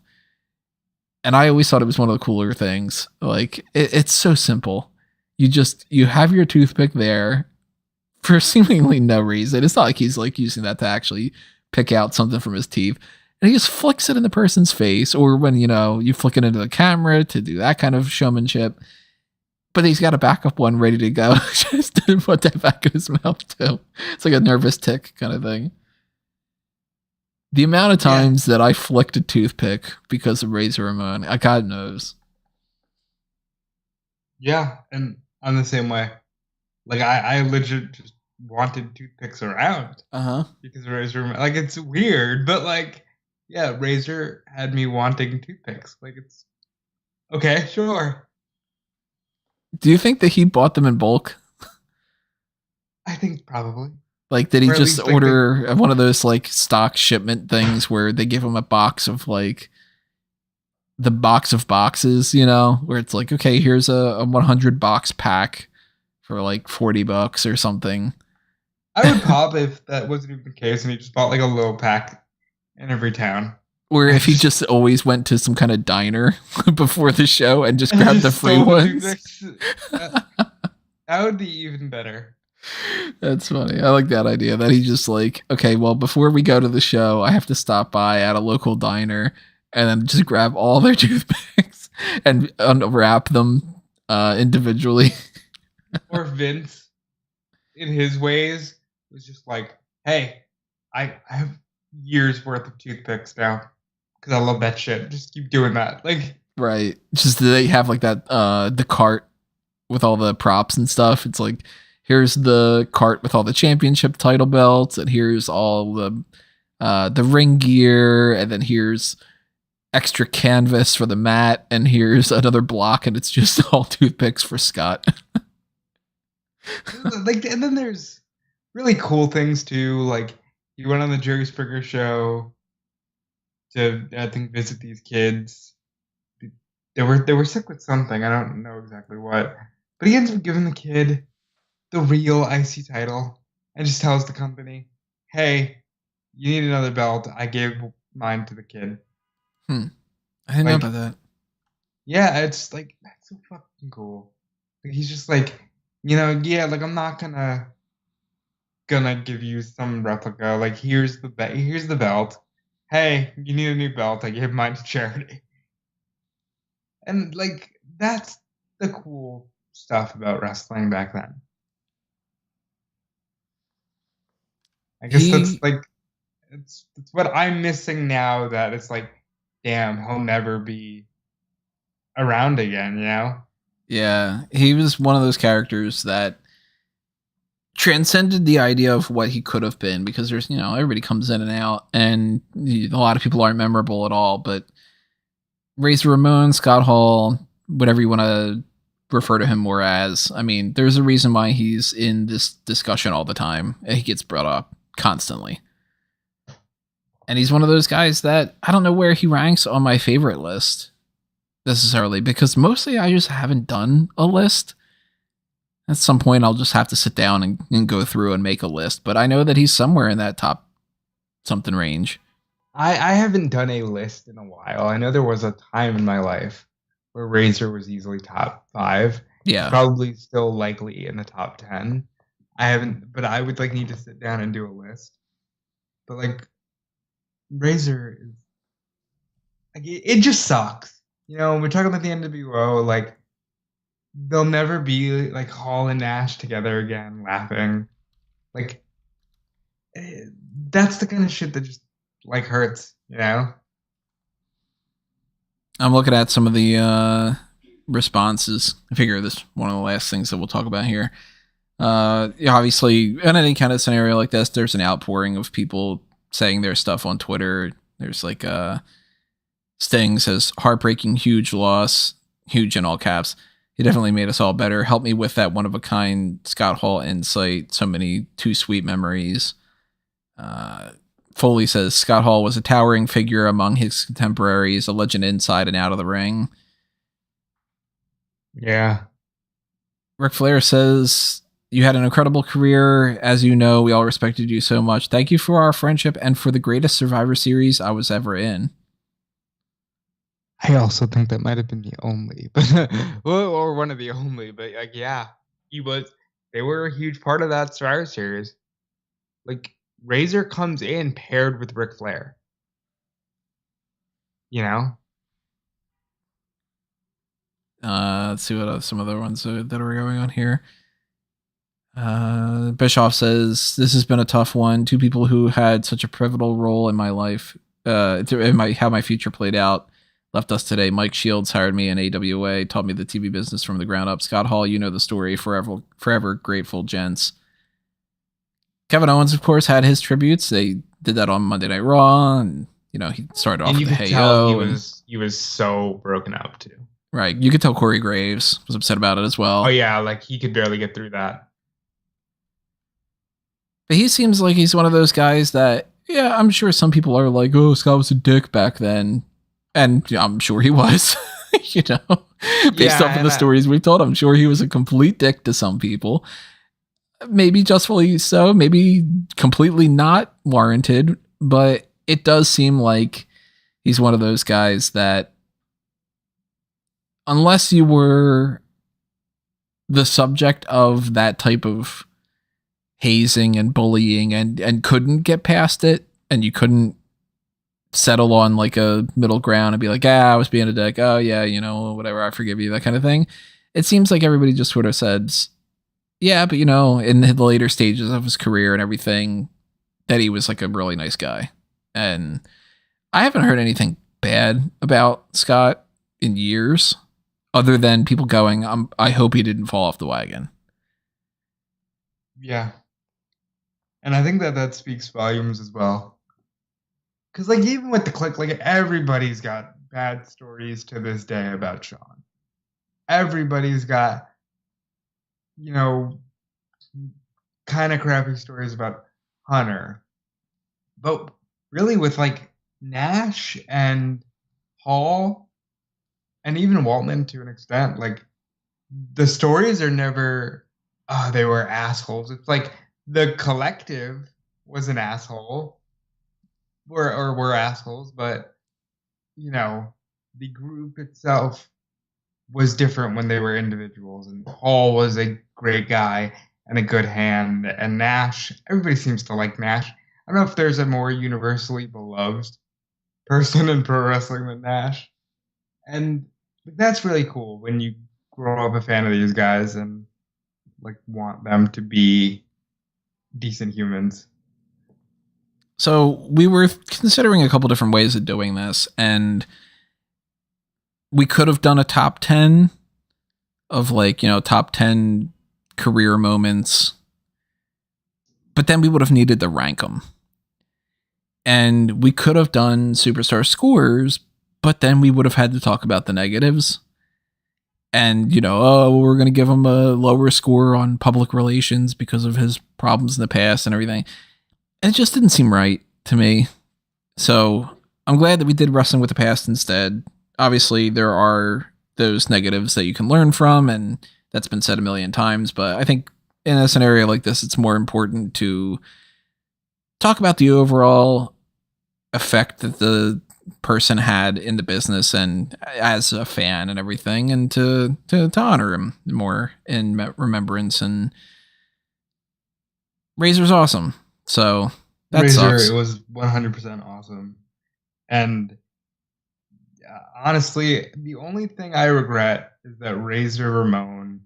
And I always thought it was one of the cooler things. Like, it's so simple. You have your toothpick there for seemingly no reason. It's not like he's like using that to actually pick out something from his teeth. And he just flicks it in the person's face, or when, you flick it into the camera to do that kind of showmanship. But he's got a backup one ready to go. Just didn't put that back in his mouth too. It's like a nervous tick kind of thing. The amount of Yeah, times that I flicked a toothpick because of Razor Ramon, God knows. yeah, and I'm the same way. Like I legit just wanted toothpicks around Uh huh. because Razor, like it's weird, but like, yeah, Razor had me wanting toothpicks. Like it's okay, sure. Do you think that he bought them in bulk? I think probably, Like, did he or at just least like the order one of those like stock shipment things where they give him a box of like the box of boxes, where it's like, okay, here's a 100 box pack for like $40 or something. I would pop if that wasn't even the case, and he just bought like a little pack in every town. Or I if he just just always went to some kind of diner before the show and just and I grabbed the just free stole the ones. toothpicks. That, that would be even better. That's funny. I like that idea that he just like, okay, well, before we go to the show, I have to stop by at a local diner and then just grab all their toothpicks and unwrap them individually. Or Vince, in his ways, was just like, "Hey, I have years worth of toothpicks now because I love that shit. Just keep doing that." Like, Right. Just they have like that the cart with all the props and stuff. It's like, here's the cart with all the championship title belts, and here's all the ring gear, and then here's extra canvas for the mat, and here's another block, and it's just all toothpicks for Scott. like, and then there's really cool things too. Like, he went on the Jerry Springer show to, I think, visit these kids. They were sick with something. I don't know exactly what, but he ends up giving the kid the real IC title and just tells the company, "Hey, you need another belt. I gave mine to the kid." Hmm. I didn't know Like, about that. yeah, it's like that's so fucking cool. Like, he's just like, yeah, like I'm not gonna give you some replica. Like here's the belt. Hey, you need a new belt. I gave mine to charity. And like that's the cool stuff about wrestling back then. I guess that's He, like it's what I'm missing now that it's like, damn, he'll never be around again, you know? yeah, he was one of those characters that transcended the idea of what he could have been, because there's, everybody comes in and out, and a lot of people aren't memorable at all. But Razor Ramon, Scott Hall, whatever you want to refer to him more as, I mean, there's a reason why he's in this discussion all the time. He gets brought up constantly. And he's one of those guys that I don't know where he ranks on my favorite list necessarily, because mostly I just haven't done a list. At some point, I'll just have to sit down and go through and make a list. But I know that he's somewhere in that top something range. I haven't done a list in a while. I know there was a time in my life where Razor was easily top 5. He's Yeah. probably still likely in the top 10. I haven't, but I would like need to sit down and do a list. But like Razor is like it just sucks. We're talking about the NWO. Like they'll never be like Hall and Nash together again, laughing. Like eh, that's the kind of shit that just like hurts. I'm looking at some of the responses. I figure this is one of the last things that we'll talk about here. Yeah, obviously, in any kind of scenario like this, there's an outpouring of people saying their stuff on Twitter. There's like Sting says, heartbreaking, huge loss, huge in all caps. He definitely made us all better. Help me with that one of a kind Scott Hall insight. So many too sweet memories. Foley says Scott Hall was a towering figure among his contemporaries, a legend inside and out of the ring. Yeah. Ric Flair says, you had an incredible career. As you know, we all respected you so much. Thank you for our friendship and for the greatest Survivor Series I was ever in. I also think that might have been the only, but well, or one of the only. But like, yeah, he was. They were a huge part of that Survivor Series. Like Razor comes in paired with Ric Flair. You know, Let's see what some other ones that are going on here. Bischoff says, this has been a tough one. Two people who had such a pivotal role in my life, how my future played out, left us today. Mike Shields hired me in AWA, taught me the TV business from the ground up. Scott Hall, you know the story. Forever grateful, gents. Kevin Owens, of course, had his tributes. They did that on Monday Night Raw, and he started off And with you the could Hey tell Yo, he was so broken up too. right. You could tell Corey Graves was upset about it as well. Oh yeah, like he could barely get through that. But he seems like he's one of those guys that, yeah, I'm sure some people are like, oh, Scott was a dick back then. And I'm sure he was, based off of the stories we've told. I'm sure he was a complete dick to some people. Maybe justfully so, maybe completely not warranted. But it does seem like he's one of those guys that, unless you were the subject of that type of hazing and bullying and couldn't get past it, and you couldn't settle on like a middle ground and be like, I was being a dick, oh yeah, whatever, I forgive you, that kind of thing. It seems like everybody just sort of says, yeah, but in the later stages of his career and everything, that he was like a really nice guy. And I haven't heard anything bad about Scott in years, other than people going, I hope he didn't fall off the wagon. Yeah. And I think that speaks volumes as well. Because, like, even with the Click, like, everybody's got bad stories to this day about Sean. Everybody's got, kind of crappy stories about Hunter. But really, with, like, Nash and Hall, and even Waltman to an extent, like, the stories are never, oh, they were assholes. It's like the collective was an asshole. Were assholes, but the group itself was different when they were individuals. And Hall was a great guy and a good hand. And Nash, everybody seems to like Nash. I don't know if there's a more universally beloved person in pro wrestling than Nash. And that's really cool when you grow up a fan of these guys and like want them to be decent humans. So we were considering a couple different ways of doing this, and we could have done a top 10 of top 10 career moments, but then we would have needed to rank them. And we could have done superstar scores, but then we would have had to talk about the negatives. And, we're going to give him a lower score on public relations because of his problems in the past and everything. And it just didn't seem right to me. So I'm glad that we did Wrestling with the Past instead. Obviously, there are those negatives that you can learn from, and that's been said a million times. But I think in a scenario like this, it's more important to talk about the overall effect that the person had in the business and as a fan and everything, and to honor him more in remembrance. And Razor's awesome. So that Razor, sucks. it was 100% awesome. And honestly, the only thing I regret is that Razor Ramon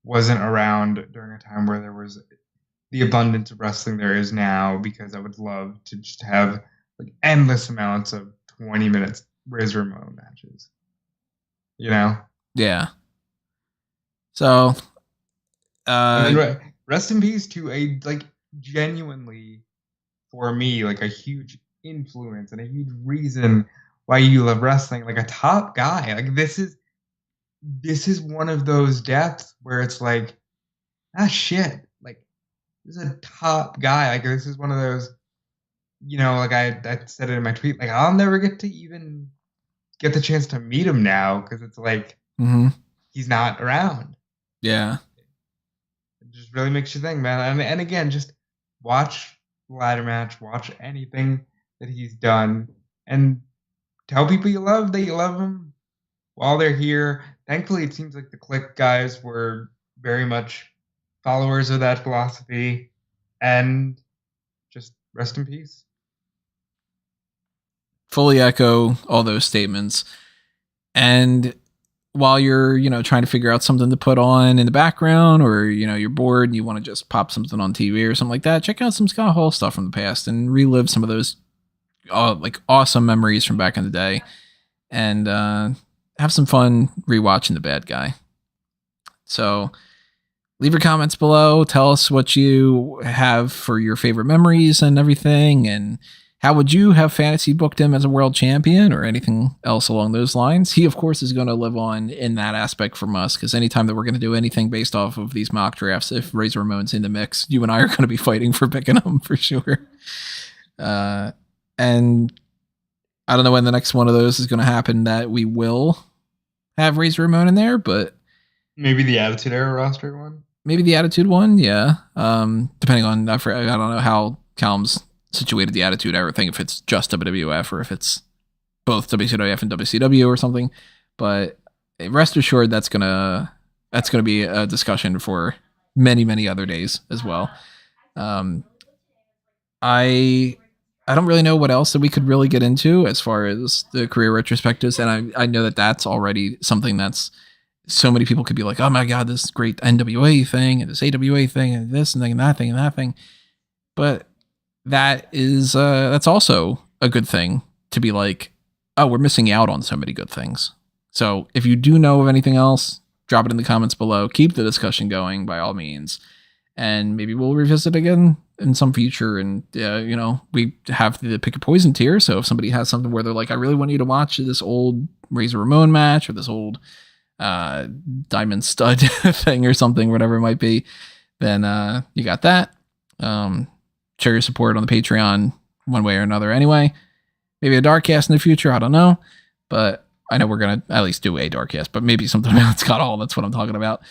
wasn't around during a time where there was the abundance of wrestling there is now, because I would love to just have like endless amounts of 20 minutes Razor Ramon matches. Yeah. So and then rest in peace to a like genuinely, for me, like a huge influence and a huge reason why you love wrestling, like a top guy. Like this is one of those deaths where it's like, shit, like this is a top guy. Like this is one of those, like I said it in my tweet, like I'll never get to even get the chance to meet him now, because it's like he's not around. Yeah. It just really makes you think, man. And again, just watch the ladder match, watch anything that he's done, and tell people you love that you love them while they're here. Thankfully, it seems like the Click guys were very much followers of that philosophy, and just rest in peace. Fully echo all those statements. And while you're, trying to figure out something to put on in the background, or, you're bored and you want to just pop something on TV or something like that, check out some Scott Hall stuff from the past and relive some of those like awesome memories from back in the day, and have some fun rewatching The Bad Guy. So leave your comments below. Tell us what you have for your favorite memories and everything, and how would you have fantasy booked him as a world champion or anything else along those lines. He, of course, is going to live on in that aspect from us, because anytime that we're going to do anything based off of these mock drafts, if Razor Ramon's in the mix, you and I are going to be fighting for picking him for sure. And I don't know when the next one of those is going to happen that we will have Razor Ramon in there, but maybe the Attitude Era roster one. Maybe the Attitude one, yeah. Depending on, I don't know how Callum's situated the Attitude Era thing, if it's just WWF or if it's both WCWF and WCW or something. But rest assured, that's gonna be a discussion for many, many other days as well. I don't really know what else that we could really get into as far as the career retrospectives, and I know that that's already something that's so many people could be like, oh my God, this great NWA thing and this AWA thing and this and that thing and that thing. But that is, that's also a good thing to be like, oh, we're missing out on so many good things. So if you do know of anything else, drop it in the comments below. Keep the discussion going by all means. And maybe we'll revisit again in some future. And, we have the Pick a Poison tier. So if somebody has something where they're like, I really want you to watch this old Razor Ramon match or this old Diamond Stud thing or something, whatever it might be, then you got that. Share your support on the Patreon one way or another anyway. Maybe a Darkcast in the future, I don't know. But I know we're going to at least do a Darkcast, but maybe something about Scott Hall. That's what I'm talking about.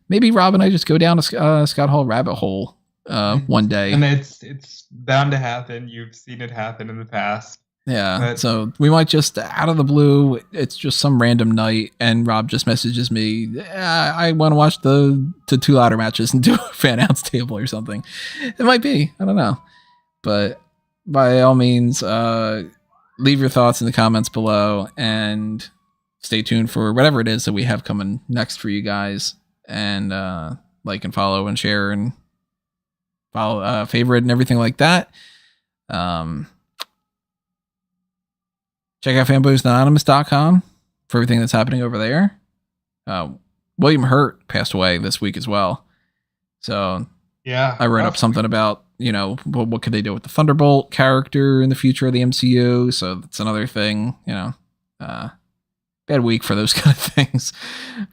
Maybe Rob and I just go down a Scott Hall rabbit hole one day. And it's bound to happen. You've seen it happen in the past. Yeah, but so we might just, out of the blue, it's just some random night, and Rob just messages me, I want to watch the 2 ladder matches and do a fan outs table or something. It might be. I don't know. But by all means, leave your thoughts in the comments below, and stay tuned for whatever it is that we have coming next for you guys. And like and follow and share and follow, favorite and everything like that. Check out fanboysanonymous.com for everything that's happening over there. William Hurt passed away this week as well. So yeah, I wrote up something about, what could they do with the Thunderbolt character in the future of the MCU. So that's another thing, bad week for those kind of things.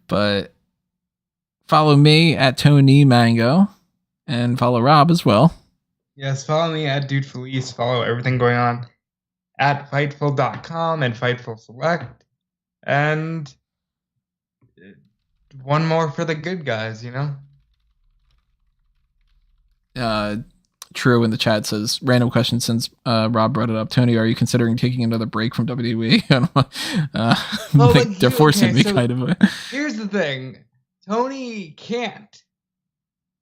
But follow me at Tony Mango and follow Rob as well. Yes, follow me at Dude Felice. Follow everything going on at Fightful.com and Fightful Select. And one more for the good guys, True in the chat says, random question since Rob brought it up. Tony, are you considering taking another break from WWE? They're forcing me kind of. Here's the thing. Tony can't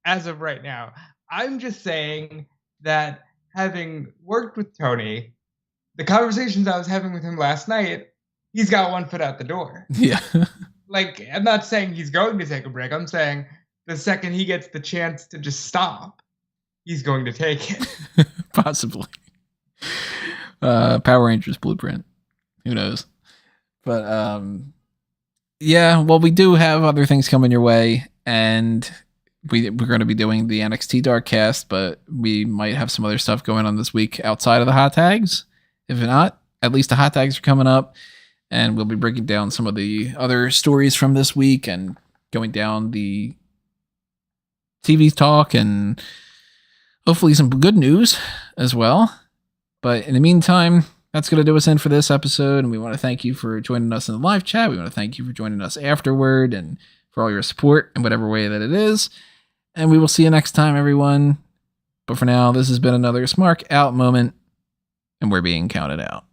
as of right now. I'm just saying that having worked with Tony, the conversations I was having with him last night, he's got one foot out the door. Yeah. Like, I'm not saying he's going to take a break. I'm saying the second he gets the chance to just stop, he's going to take it. Possibly. Power Rangers Blueprint. Who knows? But, yeah, well, we do have other things coming your way, and we're going to be doing the NXT Darkcast, but we might have some other stuff going on this week outside of the hot tags. If not, at least the hot tags are coming up, and we'll be breaking down some of the other stories from this week and going down the TV talk and hopefully some good news as well. But in the meantime, that's going to do us in for this episode, and we want to thank you for joining us in the live chat. We want to thank you for joining us afterward and for all your support in whatever way that it is. And we will see you next time, everyone. But for now, this has been another Smark Out moment, and we're being counted out.